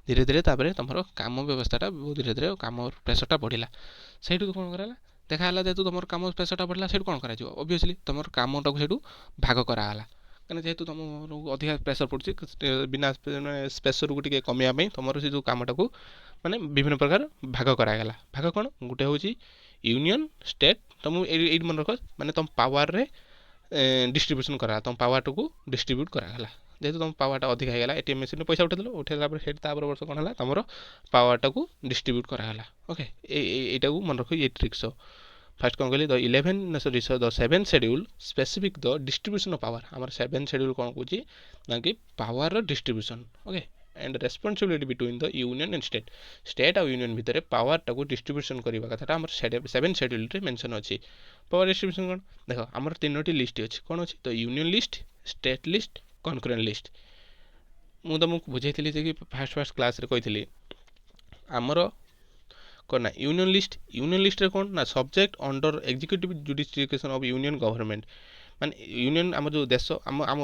Speaker 1: धीरे धीरे तापर तुम काम व्यवस्थाटा बहुत धीरे धीरे काम प्रेसरटा बढ़ला से कौन कराला देखा जेहतु तुम काम प्रेसरटा बढ़ला से कौन कर ओबियसली तुम कामटा को से भाग कराला कहीं जेहतु तुम अधिक प्रेसर पड़े बिना प्रेसर को टे कमाई तुम से जो कमटा को माने विभिन्न प्रकार भाग करागला भाग कौन गोटे हूँ यूनियन स्टेट तुम ये मन रख माने तुम पावर रे डिस्ट्रीब्यूशन करा तुम पावर को डिस्ट्रीब्यूट करागला जेहतु तुम पावरटा अधिक होगा एटीएम मेसीन पैसा उठेदेल उठेला वर्ष कौन है तुम पावरटा को डिस्ट्रीब्यूट करागला ओके यहाँ को मन रख ये ट्रिक्स फास्ट कौन कहली the 7 schedule specific the distribution of power आमर 7 शेड्यूल कौन कौन ना कि power distribution okay and responsibility between the union and state और यूनियन भितर पावरटा को डिस्ट्रीब्यूशन करवा कथा आम 7 शेड्यूल मेंशन अच्छी पावर डिस्ट्रीब्यूशन कौन देख आमर 3टी लिस्ट अच्छी कौन अच्छी तो union list state list concurrent list मुझे तुमको बुझे कि फास्ट क्लास रे कही आमर कौन ना यूनियन लिस्ट रे कौन ना subject under executive jurisdiction of union government माने यूनियन आम जो देश आम आम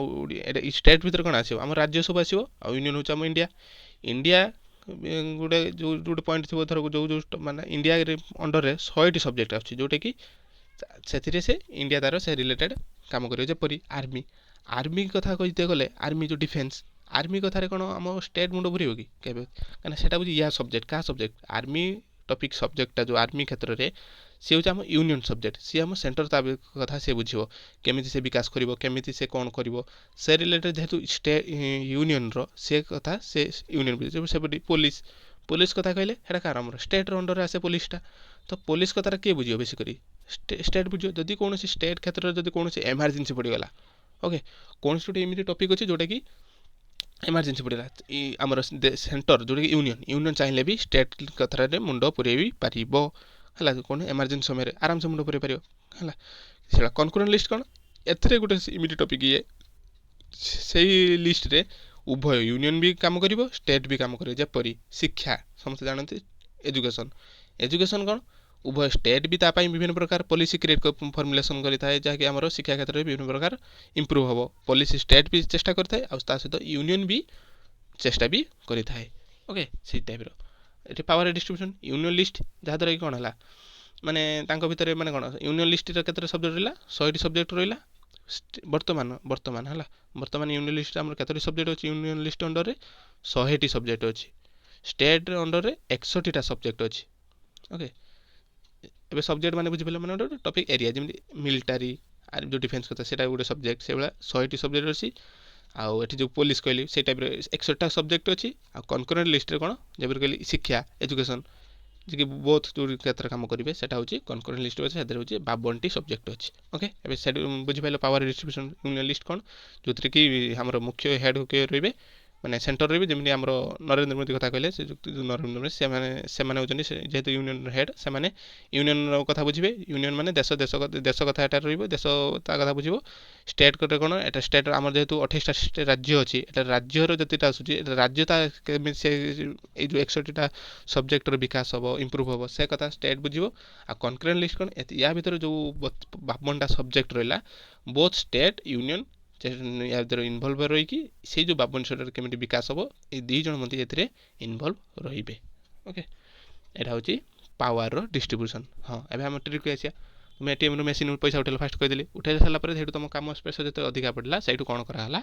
Speaker 1: स्टेट भितर कौन आसो आम राज्यसभा आसो आ यूनियन हूँ आम इंडिया गोटे जो पॉइंट थी धर जो जो माने इंडिया अंडर रे 100टी सब्जेक्ट आछी जोटा कि से इंडिया तार से रिलेटेड काम करियो जेपरी आर्मी कथा कहते गले आर्मी जो डिफेन्स आर्मी कथार कौन आम स्टेट मुंड भर कि कहीं से या सब्जेक्ट क्या सब्जेक्ट आर्मी टॉपिक सब्जेक्टा जो आर्मी क्षेत्र में सी हूँ आम यूनियन सब्जेक्ट सी आम सेंटर कथा सी बुझे केमी से विकास कर केमी से कौन कर से रिलेटेड जेहेतु स्टेट यूनियन से कथा से यूनियन बुझे से पुलिस कथा कहले है कार आम स्टेट अंडर आसे पुलिसटा तो पुलिस कथा किए बुझे बेसिकली स्टेट बुझे जदि कौन स्टेट क्षेत्र में कौन एमरजेंसी पड़गला ओके कौन गोटे एमती टॉपिक अच्छे जोटा कि एमरजेंसी पड़ा आमर सेंटर जोटा कि यूनियन चाहिए भी स्टेट कथार मुंड पुरे भी पार है कौन एमरजेंसी समय आराम से मुंड पुरे पार है कनकरेंट लिस्ट कौन एथे गोटे इमिडिएट टॉपिक ये से लिस्ट रे उभय यूनियन भी काम कर स्टेट भी काम कर जपरी शिक्षा समस्त जानते एजुकेशन कौन उभय स्टेट भी तापाई विभिन्न प्रकार पॉलिसी क्रिएट फॉर्मुलेशन करिथाए जहाँकि आमर शिक्षा क्षेत्र में विभिन्न प्रकार इंप्रूव हम पॉलिसी स्टेट भी चेष्टा करथाए आ सहित यूनियन भी चेष्टा भी करिथाए ओके से टाइप ये पावर डिस्ट्रीब्यूशन यूनियन लिस्ट जहाँद्वारा कि कौन है माने भितर माने कौन यूनियन लिस्ट केते सब्जेक्ट रहा 100 सब्जेक्ट रहा वर्तमान है वर्तमान यूनियन लिस्ट आम केतोटी सब्जेक्ट अच्छी यूनियन लिस्ट अंडर रे 100 सब्जेक्ट अच्छी स्टेट अंडर रे 61 सब्जेक्ट अच्छी ओके ए सब्जेक्ट मैंने बुझे मैंने गोटे टॉपिक एरिया जमी मिलिटारी जो डिफेन्स कथा से गोटे सब्जेक्ट से भाया 100 सब्जेक्ट अच्छी आउ एटी जो पुलिस कहली से टाइप 61 सब्जेक्ट अच्छी आ कनकरेंट लिस्ट कौन जब कहली शिक्षा एजुकेशन जी बोथ जो क्षेत्र काम करेंगे सेटा हूँ कनकरेंट लिस्ट अच्छे से 52 सब्जेक्ट अच्छी ओके ए बुझिपाल पावर डिस्ट्रीब्यूशन यूनियन लिस्ट कौन जो थी कि आम मुख्य हेड किए रे माने सेंटर रे भी जमी आम नरेंद्र मोदी कथा कहले से नरेंद्र मोदी से होती जेहेतु यूनियन हेड से यूनियन कथा बुझे यूनियन माने देश देश देश कथा एटार देश ता कथा बुझे स्टेट कटे कौन एटा स्टेट आम जेहेतु 28 राज्य अच्छी एटा राज्यर जतिटा आसूँ राज्य से जो 61 सब्जेक्टर विकास हम इम्प्रूव हम से कथा स्टेट बुझे आ कनकरेंट लिस्ट कौन या भर जो 52टा सब्जेक्ट रहा बोथ स्टेट यूनियन या भर इनवल्व रही से जो 52 केमी विकास हम ये दुई जन मंत्री ए इनवल्व रे ओके यहाँ हूँ पावर डिस्ट्रीब्यूशन हाँ एवं आम ट्रिक आसिया तुम एटीएम मेसीन पैसा उठेल फास्ट कहदेली उठे सारापर से तुम कम स्पेस जो अधिका पड़ा से कौन कराला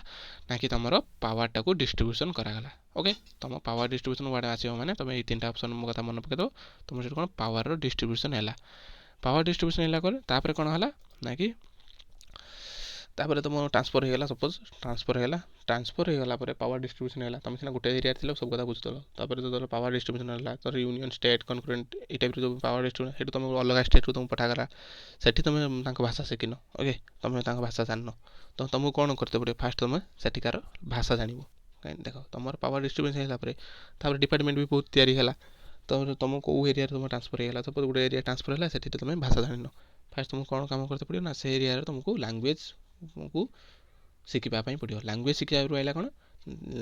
Speaker 1: ना कि तुम पावर टाक डिस्ट्रीब्यूशन कराला ओके तुम पावर डिस्ट्रीब्यूशन वार्ड आसो मैंने तुम ये 3टा ऑप्शन मो कथा मन पकईद तुम से कौन पावर डिस्ट्रीब्यूशन है पावर डिस्ट्रीब्यूशन है कौन है ना कि तापर तुम ट्रांसफर होगा सपोज ट्रांसफर होगा पावर डिस्ट्रीब्यूशन है तुम सीना गोटे एरिया थी सब कथा बुझुल तापर जो पावर डिस्ट्रीब्यूशन है तो यूनियन स्टेट कनकरेंट ये टाइप जो पावर डिस्ट्रीब्यूशन है तुम अलग स्टेट को तुम पठागला से तुम भाषा शिखिन ओके तुम भाषा जान तो तुमको कौन करते पड़े फास्ट तुम सेठिकार भाषा जान कहीं देख तुम पावर डिस्ट्रीब्यूशन है डिपार्टमेंट भी बहुत तैयारी तो तुम कौ एरिया तुम ट्रांसफर होगा सपोज गोटे एरिया ट्रांसफर है से तुम भाषा जान फास्ट तुमको कौन काम करते पड़ो ना से एरिया तुमको लैंग्वेज को शिखापी पड़ो लैंग्वेज शिखा रहा कौन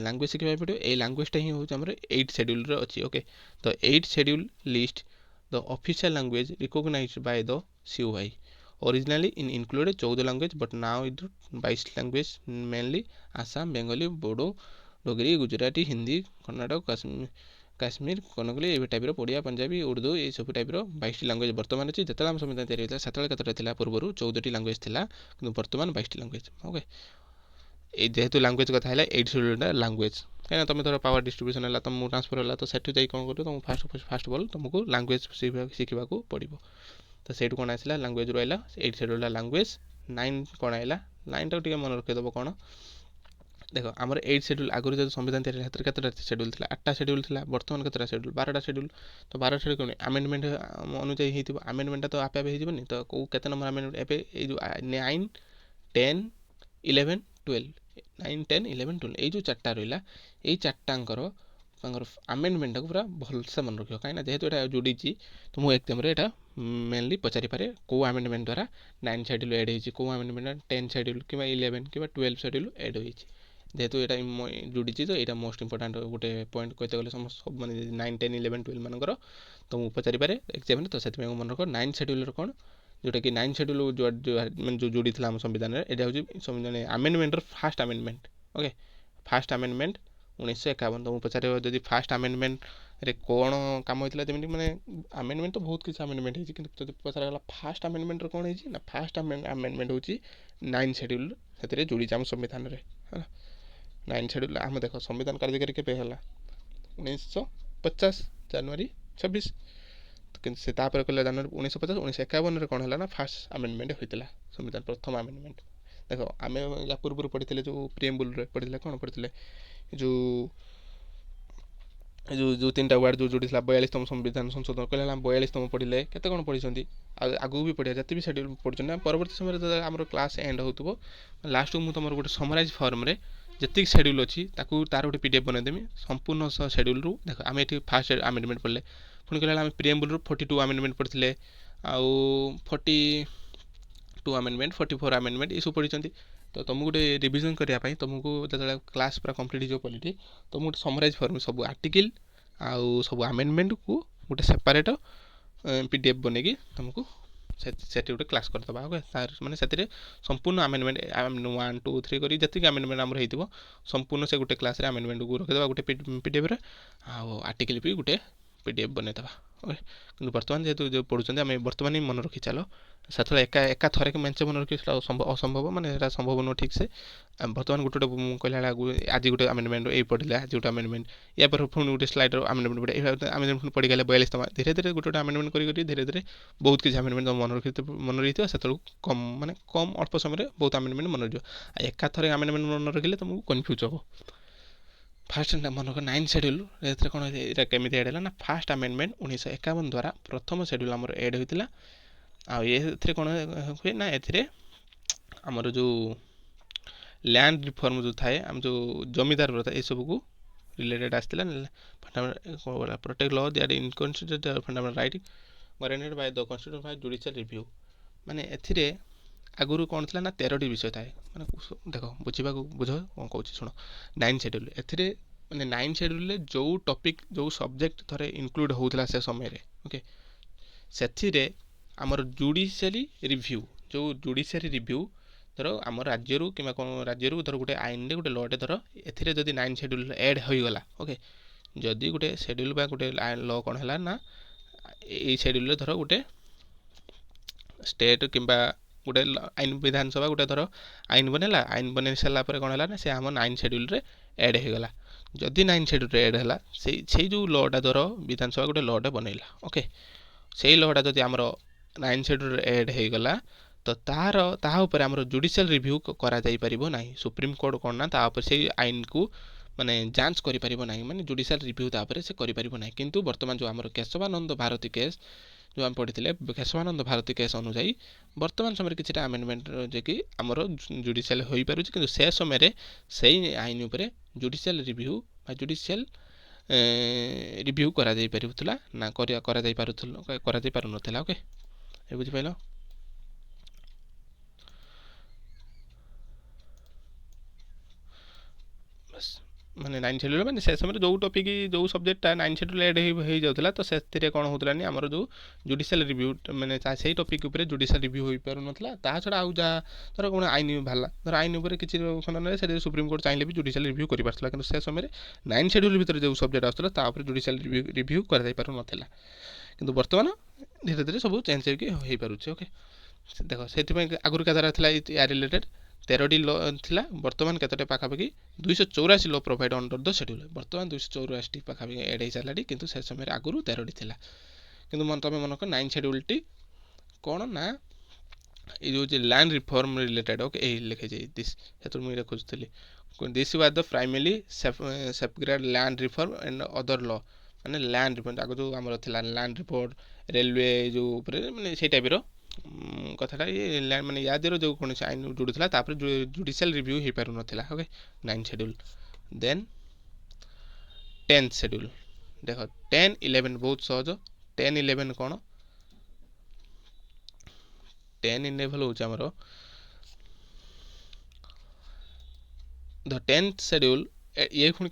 Speaker 1: लैंग्वेज शिखा पड़ो ये लैंग्वेजटा ही हूँ आम 8 शेड्यूल अच्छी ओके तो 8 schedule list the official language recognised by the COI originally included 14 language but now is 22 language mainly Assam Bengali Bodo Dogri Gujarati Hindi Karnataka Kashmir Konkani ये टाइप ओडिया पंजाबी उर्दू ये सब टाइप 22 लैंग्वेज बर्तमान अच्छी जिते आम संविधान तैयारी होता है केतटा पूर्व 14 लैंग्वेज थी कि बर्तमान 22 लैंग्वेज ओके ये जेहेतु लैंग्वेज कथा है 8 शेड्यूल लैंग्वेज कहीं तुम धर पावर डिस्ट्रीब्यूशन है तुम ट्रांसफर है तो सेठू जाए कौन कर तुम फास्ट बल तुमको लैंग्वेज शिखा पड़ो तो से कौन आसला लैंग्वेज रहा 8 शेड्यूल लैंग्वेज 9 कौन आएगा 9 टाक मन रखीदेव कौन देख आमर 8 शेड्यूल आगुरी जो संविधान तैयारी केतटा शेड्यूल थी 8टा शेड्यूल थी बर्तमान केतटा शेड्यूल 12टा शेड्यूल तो 12 शेड्यूल कौन आमेंडमेंट अनुजाई हो आमेंडमेंट तो आपे होनी तो कौ केते नंबर आमेंडमेंट ए जो 9 10 11 12 9 10 11 12 ये जो 4टा रहा ये 4टांकर आमेंडमेंट को पूरा भलसे मन रख कहीं जेहेतु यहाँ जोड़ी तो मुझे एग्जाम यहाँ मेनली पचारि पारे कौ आमेंडमेंट द्वारा 9 शेड्यूल एड हो कौ आमेंडमेंट 10 शेड्यूल कि 11 कि 12 शेड्यूल एड हो जेहेतु यहाँ जोड़ी तो यहाँ मोस्ट इंपोर्टाट गोटे पॉइंट कहते गले समस्त मैंने 9 10 11 12 मानकर तो मुझे पचारि पारे एग्जाम तो से मन रख 9 शेड्यूल कौन जोटा कि 9 शेड्यूल जो जोड़ी थी आम संविधान में यहाँ हूँ संविधान amendment fast amendment okay fast amendment 1951 तो मुझे पचार जब फास्ट आमेंडमेंट रे कौन काम होता जमी मैंने आमेंडमेंट तो बहुत किसी आमेंडमेंट होती पचार फास्ट आमेंडमेंट कौन है ना फास्ट आमेंडमेंट हूँ 9 शेड्यूल से जोड़ी आम संविधान में है 9 शेड्यूल आम देख संविधान कार्यकारी के 1950 जनवरी 26 तो से कहला जनवरी 1950 1951 कौन है ना फास्ट आमेंडमेंट होता संविधान प्रथम आमेंडमेंट देख आम या पूर्व पढ़ी जो प्रिएम्बुल पढ़ी कौन पढ़ी जो जो जो 3टा वार्ड जो जोड़ी 42तम संविधान संशोधन कहला 42तम पढ़े केते कौन पढ़ी आगू भी पढ़िया जिते भी शेड्यूल पढ़ुना परवर्ती समय आम क्लास एंड हो लास्ट को मुझे तुम गोटे समराइज फॉर्म रे जी शेड्यूल अच्छी तार गोटे PDF बनईदेमी संपूर्ण शेड्यूल रू देख आम ये फास्ट आमेंडमेंट पढ़ले पुणी कहला प्रिएम्बुल 42 आमेंडमेंट पढ़ते आउ 42 आमेंडमेंट 44 आमेंडमेंट ये सब पढ़ी तो तुमको गोटे रिविजन करने तुमको जो क्लास पूरा कंप्लीट हो पॉलिटी तुमको गोटे समराइज फॉर्म सब आर्टिकल आउ सब आमेंडमेंट को गोटे सेपरेट PDF ବନେଇକି ତୁମକୁ ସେଠି ଗୋଟେ କ୍ଲାସ୍ କରିଦେବା। ଓକେ, ତାର ମାନେ ସେଥିରେ ସମ୍ପୂର୍ଣ୍ଣ ଆମେଣ୍ଡମେଣ୍ଟ 1 2 3 କରି ଯେତିକି ଆମେଣ୍ଡମେଣ୍ଟ ଆମର ହେଇଥିବ ସମ୍ପୂର୍ଣ୍ଣ ସେ ଗୋଟେ କ୍ଲାସ୍ରେ ଆମେଣ୍ଡମେଣ୍ଟକୁ ରଖିଦେବା ଗୋଟେ PDFରେ, ଆଉ ଆର୍ଟିକଲ୍ ବି ଗୋଟେ PDF ବନେଇଦେବା। ଓକେ, କିନ୍ତୁ ବର୍ତ୍ତମାନ ଯେହେତୁ ଯେଉଁ ପଢ଼ୁଛନ୍ତି ଆମେ ବର୍ତ୍ତମାନ ହିଁ ମନେ ରଖି ଚାଲ, ସେତେବେଳେ ଏକା ଥରକେ ମେଞ୍ଚେ ମନେ ରଖି ସେଟା ଅସମ୍ଭବ, ମାନେ ସେଟା ସମ୍ଭବ ନୁହଁ ଠିକ୍ ସେ। ବର୍ତ୍ତମାନ ଗୋଟେ କହିଲା ବେଳେ ଆଜି ଗୋଟେ ଆମେଣ୍ଡମେଣ୍ଟ ଏଇ ପଢ଼ିଲା, ଆଜି ଗୋଟେ ଆମେଣ୍ଡମେଣ୍ଟ, ୟା ପରେ ପୁଣି ଗୋଟେ ସ୍ଲାଇଡ଼ର ଆମେଣ୍ଡମେଣ୍ଟ ପଢ଼େ, ଆମେଣ୍ଡମେଣ୍ଟ ପୁଣି ପଢ଼ିଗଲେ 42 ତମ ଧୀରେ ଧୀରେ ଗୋଟେ ଆମେଣ୍ଡମେଣ୍ଟ କରି ଧୀରେ ଧୀରେ ବହୁତ କିଛି ଆମେଣ୍ଡମେଣ୍ଟ ମନେ ରହିଥିବ। ସେତେବେଳକୁ କମ୍ ଅଳ୍ପ ସମୟରେ ବହୁତ ଆମେଣ୍ଡମେଣ୍ଟ ମନେ ରହିଯିବ। ଆଉ ଏକାଥରେ ଆମେଣ୍ଡମେଣ୍ଟ ମନେ ରଖିଲେ ତୁମକୁ କନଫ୍ୟୁଜ୍ ହେବ। ଫାର୍ଷ୍ଟ ମନେକର 9 ସେଡ୍ୟୁଲ୍, ଏଥିରେ କ'ଣ ଏଇଟା କେମିତି ଏଡ଼୍ ହେଲା ନା, ଫାର୍ଷ୍ଟ ଆମେଣ୍ଡମେଣ୍ଟ 1951 ଦ୍ୱାରା ପ୍ରଥମ ସେଡ୍ୟୁଲ୍ ଆମର ଏଡ଼୍ ହୋଇଥିଲା। ଆଉ ଏଥିରେ କ'ଣ ହୁଏ ନା, ଏଥିରେ ଆମର ଯେଉଁ ଲ୍ୟାଣ୍ଡ ରିଫର୍ମ ଯେଉଁ ଥାଏ, ଆମ ଯେଉଁ ଜମିଦାର ପ୍ରଥା ଏସବୁକୁ ରିଲେଟେଡ଼ ଆସିଥିଲା। Protect law that in consider fundamental right guaranteed by the constitution by judicial review. ମାନେ ଏଥିରେ ଆଗରୁ କ'ଣ ଥିଲା ନା 13ଟି ବିଷୟ ଥାଏ। ମାନେ ଦେଖ ବୁଝ କ'ଣ କହୁଛି ଶୁଣ। 9 ସେଡ୍ୟୁଲ୍, ଏଥିରେ ମାନେ 9 ସେଡ୍ୟୁଲ୍ରେ ଯେଉଁ ଟପିକ୍ ଯେଉଁ ସବଜେକ୍ଟ ଥରେ ଇନକ୍ଲୁଡ଼ ହେଉଥିଲା ସେ ସମୟରେ, ଓକେ, ସେଥିରେ ଆମର ଜୁଡ଼ିସିଆଲି ରିଭ୍ୟୁ, ଯେଉଁ ଜୁଡ଼ିସିଆରୀ ରିଭ୍ୟୁ, ଧର ଆମ ରାଜ୍ୟରୁ କିମ୍ବା କ'ଣ ରାଜ୍ୟରୁ ଧର ଗୋଟେ ଆଇନରେ ଗୋଟେ ଲଟେ ଧର ଏଥିରେ ଯଦି 9 ସେଡ୍ୟୁଲ୍ ଏଡ଼୍ ହୋଇଗଲା, ଓକେ, ଯଦି ଗୋଟେ ସେଡ୍ୟୁଲ୍ ବା ଗୋଟେ ଲ କ'ଣ ହେଲା ନା, ଏଇ ସେଡ୍ୟୁଲ୍ରେ ଧର ଗୋଟେ ଷ୍ଟେଟ୍ କିମ୍ବା ଗୋଟେ ଆଇନ ବିଧାନସଭା ଗୋଟେ ଧର ଆଇନ ବନେଇଲା, ଆଇନ ବନେଇ ସାରିଲା ପରେ କ'ଣ ହେଲା ନା, ସେ ଆମ 9 ସେଡ୍ୟୁଲ୍ରେ ଏଡ଼୍ ହୋଇଗଲା। ଯଦି 9 ସେଡ୍ୟୁଲ୍ରେ ଏଡ଼୍ ହେଲା, ସେଇ ଯେଉଁ ଲଟା ଧର ବିଧାନସଭା ଗୋଟେ ଲଟେ ବନେଇଲା, ଓକେ, ସେଇ ଲଟା ଯଦି ଆମର 9 ସେଡ୍ୟୁଲ୍ରେ ଏଡ଼୍ ହୋଇଗଲା, ତ ତାହା ଉପରେ ଆମର ଜୁଡ଼ିସିଆଲ ରିଭ୍ୟୁ କରାଯାଇପାରିବ ନାହିଁ। ସୁପ୍ରିମକୋର୍ଟ କ'ଣ ନା ତା ଉପରେ ସେଇ ଆଇନକୁ ମାନେ ଯାଞ୍ଚ କରିପାରିବ ନାହିଁ, ମାନେ ଜୁଡ଼ିସିଆଲ ରିଭ୍ୟୁ ତାପରେ ସେ କରିପାରିବ ନାହିଁ। କିନ୍ତୁ ବର୍ତ୍ତମାନ ଯେଉଁ ଆମର କେଶବାନନ୍ଦ ଭାରତୀ କେସ୍ ଯେଉଁ ଆମେ ପଢ଼ିଥିଲେ, କେଶବାନନ୍ଦ ଭାରତୀ କେସ୍ ଅନୁଯାୟୀ ବର୍ତ୍ତମାନ ସମୟରେ କିଛିଟା ଆମେଣ୍ଡମେଣ୍ଟ ଯିଏକି ଆମର ଜୁଡ଼ିସିଆଲ ହୋଇପାରୁଛି, କିନ୍ତୁ ସେ ସମୟରେ ସେଇ ଆଇନ ଉପରେ ଜୁଡ଼ିସିଆଲ ରିଭ୍ୟୁ ବା ଜୁଡ଼ିସିଆଲ ରିଭ୍ୟୁ କରାଯାଇପାରୁଥିଲା ନା କରାଯାଇପାରୁନଥିଲା। ଓକେ, ଏ ବୁଝିପାରିଲ? ମାନେ 9 ସେଡ୍ୟୁଲ୍ ମାନେ ସେ ସମୟରେ ଯେଉଁ ଟପିକ୍ ଯେଉଁ ସବଜେକ୍ଟଟା 9 ସେଡ୍ୟୁଲ୍ ଏଡ଼୍ ହେଇଯାଉଥିଲା, ତ ସେଥିରେ କ'ଣ ହେଉଥିଲାନି, ଆମର ଯେଉଁ ଜୁଡ଼ିସିଆଲ ରିଭ୍ୟୁ ମାନେ ସେଇ ଟପିକ୍ ଉପରେ ଜୁଡ଼ିସିଆଲ ରିଭ୍ୟୁ ହୋଇପାରୁନଥିଲା। ତା ଛଡ଼ା ଆଉ ଯାହା ଧର କ'ଣ ଆଇନ ବାହାରିଲା, ଧର ଆଇନ ଉପରେ କିଛି ଖଣ୍ଡନରେ ସେଠି ସୁପ୍ରିମକୋର୍ଟ ଚାହିଁଲେ ବି ଜୁଡ଼ିସିଆଲ ରିଭ୍ୟୁ କରିପାରୁଥିଲା, କିନ୍ତୁ ସେ ସମୟରେ 9 ସେଡ୍ୟୁଲ୍ ଭିତରେ ଯେଉଁ ସବଜେକ୍ଟ ଆସୁଥିଲା ତା ଉପରେ ଜୁଡ଼ିସିଆଲ ରିଭ୍ୟୁ କରାଯାଇପାରୁନଥିଲା। କିନ୍ତୁ ବର୍ତ୍ତମାନ ଧୀରେ ଧୀରେ ସବୁ ଚେଞ୍ଜ ହେଇକି ହେଇପାରୁଛି। ଓକେ, ଦେଖ ସେଥିପାଇଁ ଆଗରୁ କେତେଟା ଥିଲା ୟା ରିଲେଟେଡ଼ 13ଟି ଲ ଥିଲା, ବର୍ତ୍ତମାନ କେତେଟା ପାଖାପାଖି 284 ଲ ପ୍ରୋଭାଇଡ଼ ଅଣ୍ଡର ଦ ସେଡ୍ୟୁଲ୍। ବର୍ତ୍ତମାନ 284ଟି ପାଖାପାଖି ଏଡ଼୍ ହେଇସାରିଲାଣି, କିନ୍ତୁ ସେ ସମୟରେ ଆଗରୁ 13ଟି ଥିଲା। କିନ୍ତୁ ତୁମେ ମନେକର 9 ସେଡ୍ୟୁଲ୍ଟି କ'ଣ ନା, ଏଇ ଯେଉଁ ଲ୍ୟାଣ୍ଡ ରିଫର୍ମ ରିଲେଟେଡ଼, ଓକେ, ଏଇ ଲେଖିଛି ଦିସ୍, ସେଥିରୁ ମୁଁ ଏଇଟା ଖୋଜୁଥିଲି। This was the primarily safeguard land reform and other law, ମାନେ ଲ୍ୟାଣ୍ଡ ରିଫର୍ମ ଆଗ ଯେଉଁ ଆମର ଥିଲା ଲ୍ୟାଣ୍ଡ ରିପୋର୍ଟ, ରେଲୱେ ଯେଉଁ ଉପରେ ମାନେ ସେଇ ଟାଇପ୍ର କଥାଟା, ମାନେ ୟା ଦେହରେ ଯେଉଁ କୌଣସି ଆଇନ ଯୋଡ଼ୁଥିଲା ତାପରେ ଜୁଡ଼ିସିଆଲ ରିଭ୍ୟୁ ହେଇପାରୁନଥିଲା। Okay, 9 schedule. Then 10th schedule, ଦେଖ 10, 11 ବହୁତ ସହଜ। 10, 11 କ'ଣ, 10, 11 ହେଉଛି ଆମର ଦ 10th ସେଡ୍ୟୁଲ୍। ଇଏ ପୁଣି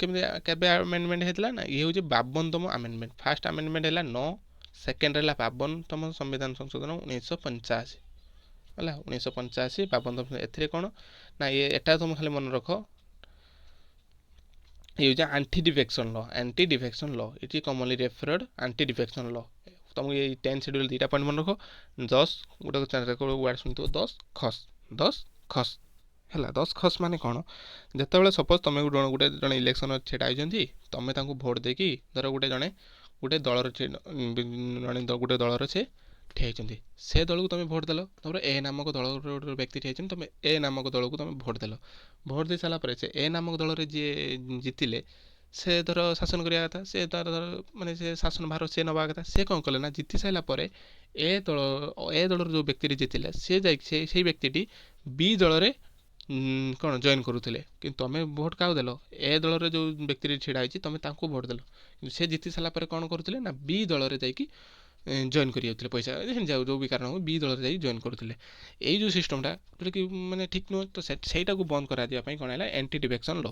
Speaker 1: କେବେ ଆମେଣ୍ଡମେଣ୍ଟ ହେଇଥିଲା ନା, ଇଏ ହେଉଛି 52ତମ ଆମେଣ୍ଡମେଣ୍ଟ। ଫାର୍ଷ୍ଟ ଆମେଣ୍ଡମେଣ୍ଟ ହେଲା 9, ସେକେଣ୍ଡ ହେଲା 52ତମ ସମ୍ବିଧାନ ସଂଶୋଧନ 1985 ହେଲା, 1985 52ତମ। ଏଥିରେ କ'ଣ ନା, ଏଟା ତୁମେ ଖାଲି ମନେ ରଖ, ଇଏ ହେଉଛି anti defection law. Anti defection law it is commonly referred anti defection law. ତୁମକୁ ଏଇ 10 ସେଡ୍ୟୁଲ୍ ଦୁଇଟା ପଏଣ୍ଟ ମନେ ରଖ। 10 ଗୋଟେ ୱାର୍ଡ଼ ଶୁଣିଥିବ, 10 ଖସ୍, 10 ଖସ୍ ହେଲା। 10 ଖସ୍ ମାନେ କ'ଣ, ଯେତେବେଳେ ସପୋଜ୍ ତୁମେ ଜଣେ ଇଲେକ୍ସନ୍ ଛିଡ଼ା ହେଇଛନ୍ତି, ତୁମେ ତାଙ୍କୁ ଭୋଟ୍ ଦେଇକି ଧର ଗୋଟେ ଦଳର ଗୋଟେ ଦଳର ସେ ଠିଆ ହେଇଛନ୍ତି, ସେ ଦଳକୁ ତୁମେ ଭୋଟ୍ ଦେଲ। ତାପରେ ଏ ନାମକ ଦଳର ଗୋଟେ ବ୍ୟକ୍ତି ଠିଆ ହେଇଛନ୍ତି, ତୁମେ ଏ ନାମକ ଦଳକୁ ତୁମେ ଭୋଟ୍ ଦେଲ। ଭୋଟ୍ ଦେଇ ସାରିଲା ପରେ ସେ ଏ ନାମକ ଦଳରେ ଯିଏ ଜିତିଲେ, ସେ ଧର ଶାସନ କରିବା କଥା, ସେ ଧର ମାନେ ସେ ଶାସନ ଭାର ସେ ନେବା କଥା। ସେ କ'ଣ କଲେ ନା, ଜିତି ସାରିଲା ପରେ ଏ ଦଳର ଯେଉଁ ବ୍ୟକ୍ତିଟି ଜିତିଲେ, ସେ ଯାଇକି ସେଇ ବ୍ୟକ୍ତିଟି ବି ଦଳରେ କ'ଣ ଜଏନ୍ କରୁଥିଲେ। କିନ୍ତୁ ତୁମେ ଭୋଟ୍ କାହାକୁ ଦେଲ, ଏ ଦଳରେ ଯେଉଁ ବ୍ୟକ୍ତିଟି ଛିଡ଼ା ହେଇଛି ତୁମେ ତାଙ୍କୁ ଭୋଟ୍ ଦେଲ। କିନ୍ତୁ ସେ ଜିତି ସାରିଲା ପରେ କ'ଣ କରୁଥିଲେ ନା, ବି ଦଳରେ ଯାଇକି ଜଏନ୍ କରିଯାଉଥିଲେ, ପଇସା ଯେଉଁ ବି କାରଣ ବି ଦଳରେ ଯାଇକି ଜଏନ୍ କରୁଥିଲେ। ଏଇ ଯେଉଁ ସିଷ୍ଟମ୍ଟା ଯେଉଁଟାକି ମାନେ ଠିକ୍ ନୁହେଁ, ତ ସେଇଟାକୁ ବନ୍ଦ କରାଯିବା ପାଇଁ କ'ଣ ହେଲା, ଆଣ୍ଟି ଡିଫେକ୍ସନ୍ ଲ।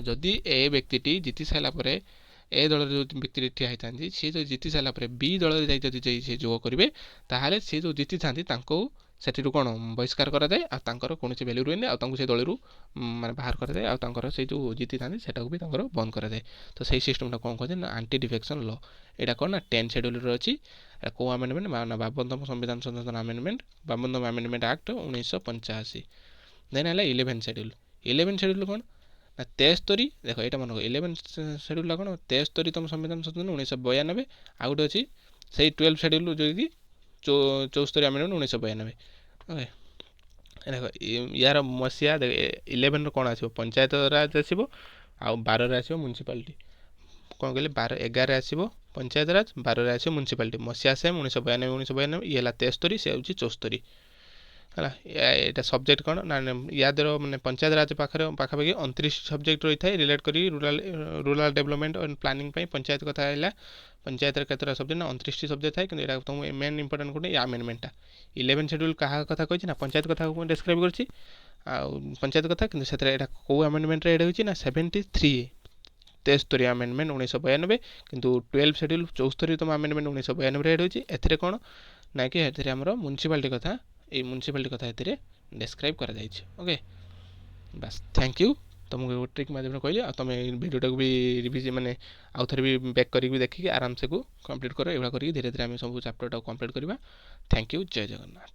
Speaker 1: ଯଦି ଏ ବ୍ୟକ୍ତିଟି ଜିତି ସାରିଲା ପରେ ଏ ଦଳରେ ଯେଉଁ ବ୍ୟକ୍ତି ଠିଆ ହେଇଥାନ୍ତି ସେ ଯଦି ଜିତି ସାରିଲା ପରେ ବି ଦଳରେ ଯାଇ ଯଦି ସେ ଯୋଗ କରିବେ ତାହେଲେ ସେ ଯେଉଁ ଜିତିଥାନ୍ତି ତାଙ୍କୁ ସେଥିରୁ କ'ଣ ବହିଷ୍କାର କରାଯାଏ ଆଉ ତାଙ୍କର କୌଣସି ଭ୍ୟାଲ୍ୟୁ ରୁହେନି ଆଉ ତାଙ୍କୁ ସେ ଦଳରୁ ମାନେ ବାହାର କରାଯାଏ ଆଉ ତାଙ୍କର ସେଇ ଯେଉଁ ଜିତିଥାନ୍ତି ସେଟାକୁ ବି ତାଙ୍କର ବନ୍ଦ କରାଯାଏ। ତ ସେଇ ସିଷ୍ଟମଟା କ'ଣ କୁହାଯାଏ ନା ଆଣ୍ଟି ଡିଫେକ୍ସନ୍ ଲ। ଏଇଟା କ'ଣ ନା 10 ସେଡ୍ୟୁଲରେ ଅଛି। କେଉଁ ଆମେଣ୍ଡମେଣ୍ଟ ନା 52ତମ ସମ୍ବିଧାନ ସଂଶୋଧନ ଆମେଣ୍ଡମେଣ୍ଟ 52ତମ ଆମେଣ୍ଡମେଣ୍ଟ ଆକ୍ଟ 1985। ଦେନ୍ ହେଲା 11 ସେଡ୍ୟୁଲ୍। 11 ସେଡ୍ୟୁଲ୍ କ'ଣ ନା 73 ଦେଖ ଏଇଟା ମନେ 11 ସେଡ୍ୟୁଲ୍ଟା କ'ଣ 73ତମ ସମ୍ବିଧାନ ସଂଶୋଧନ 1992। ଆଉ ଗୋଟେ ଅଛି ସେଇ 12 ସେଡ୍ୟୁଲ୍ ଯେଉଁକି 74 ଆମେଣ୍ଡମେଣ୍ଟ 1992। ଓକେ ଦେଖ ୟାର ମସିହା 11ର କ'ଣ ଆସିବ ପଞ୍ଚାୟତ ରାଜ ଆସିବ ଆଉ 12ରେ ଆସିବ ମ୍ୟୁନିସିପାଲିଟି। କ'ଣ କହିଲେ 11ରେ ଆସିବ ପଞ୍ଚାୟତ ରାଜ 12ରେ ଆସିବ ମ୍ୟୁନିସିପାଲିଟି। ମସିହା ସେମ୍ 1992 ଇଏ ହେଲା 73 ସେ ହେଉଛି 74 ହେଲା। ଏଇଟା ସବଜେକ୍ଟ କ'ଣ ନା ୟାଦର ମାନେ ପଞ୍ଚାୟତ ରାଜ ପାଖାପାଖି 29 ସବଜେକ୍ଟ ରହିଥାଏ ରିଲେଟ୍ କରି ରୁରାଲ୍ ଡେଭଲପମେଣ୍ଟ ଆଣ୍ଡ ପ୍ଲାନିଂ ପାଇଁ ପଞ୍ଚାୟତ କଥା ହେଲା। ପଞ୍ଚାୟତର କେତେଟା ସବଜେକ୍ଟ ନା 29ଟି ସବଜେକ୍ଟ ଥାଏ କିନ୍ତୁ ଏଇଟା ତୁମକୁ ମେନ୍ ଇମ୍ପୋର୍ଟାଣ୍ଟ ଗୋଟେ ଆମେଣ୍ଡମେଣ୍ଟଟା 11 ସେଡ୍ୟୁଲ୍ କାହା କଥା କହିଛି ନା ପଞ୍ଚାୟତ କଥା ଡେସ୍କ୍ରାଇବ୍ କରିଛି ଆଉ ପଞ୍ଚାୟତ କଥା କିନ୍ତୁ ସେଥିରେ ଏଇଟା କେଉଁ ଆମେଣ୍ଡମେଣ୍ଟରେ ଏଇଟା ହେଉଛି ନା 73 73 ଆମେଣ୍ଡମେଣ୍ଟ 1992। କିନ୍ତୁ 12 ସେଡ୍ୟୁଲ୍ 74ତମ ଆମେଣ୍ଡମେଣ୍ଟ 1992ରେ ଏଡ୍ ହେଉଛି। ଏଥିରେ କ'ଣ ନା କି ଏଥିରେ ଆମର ମ୍ୟୁନିସିପାଲିଟି କଥା ଏଇ ମ୍ୟୁନିସିପାଲିଟି କଥା ଏଥିରେ ଡେସ୍କ୍ରାଇବ୍ କରାଯାଇଛି। ଓକେ ବାସ୍ ଥ୍ୟାଙ୍କ ୟୁ। ତୁମକୁ ଗୋଟେ ଟ୍ରିକ୍ ମାଧ୍ୟମରେ କହିଲି ଆଉ ତୁମେ ଭିଡ଼ିଓଟାକୁ ବି ରିଭିଜ୍ ମାନେ ଆଉ ଥରେ ବି ବ୍ୟାକ୍ କରିକି ବି ଦେଖିକି ଆରାମସେ କମ୍ପ୍ଲିଟ୍ କର। ଏଇଭଳିଆ କରିକି ଧୀରେ ଧୀରେ ଆମେ ସବୁ ଚାପ୍ଟରଟାକୁ କମ୍ପ୍ଲିଟ୍ କରିବା। ଥ୍ୟାଙ୍କ ୟୁ ଜୟ ଜଗନ୍ନାଥ।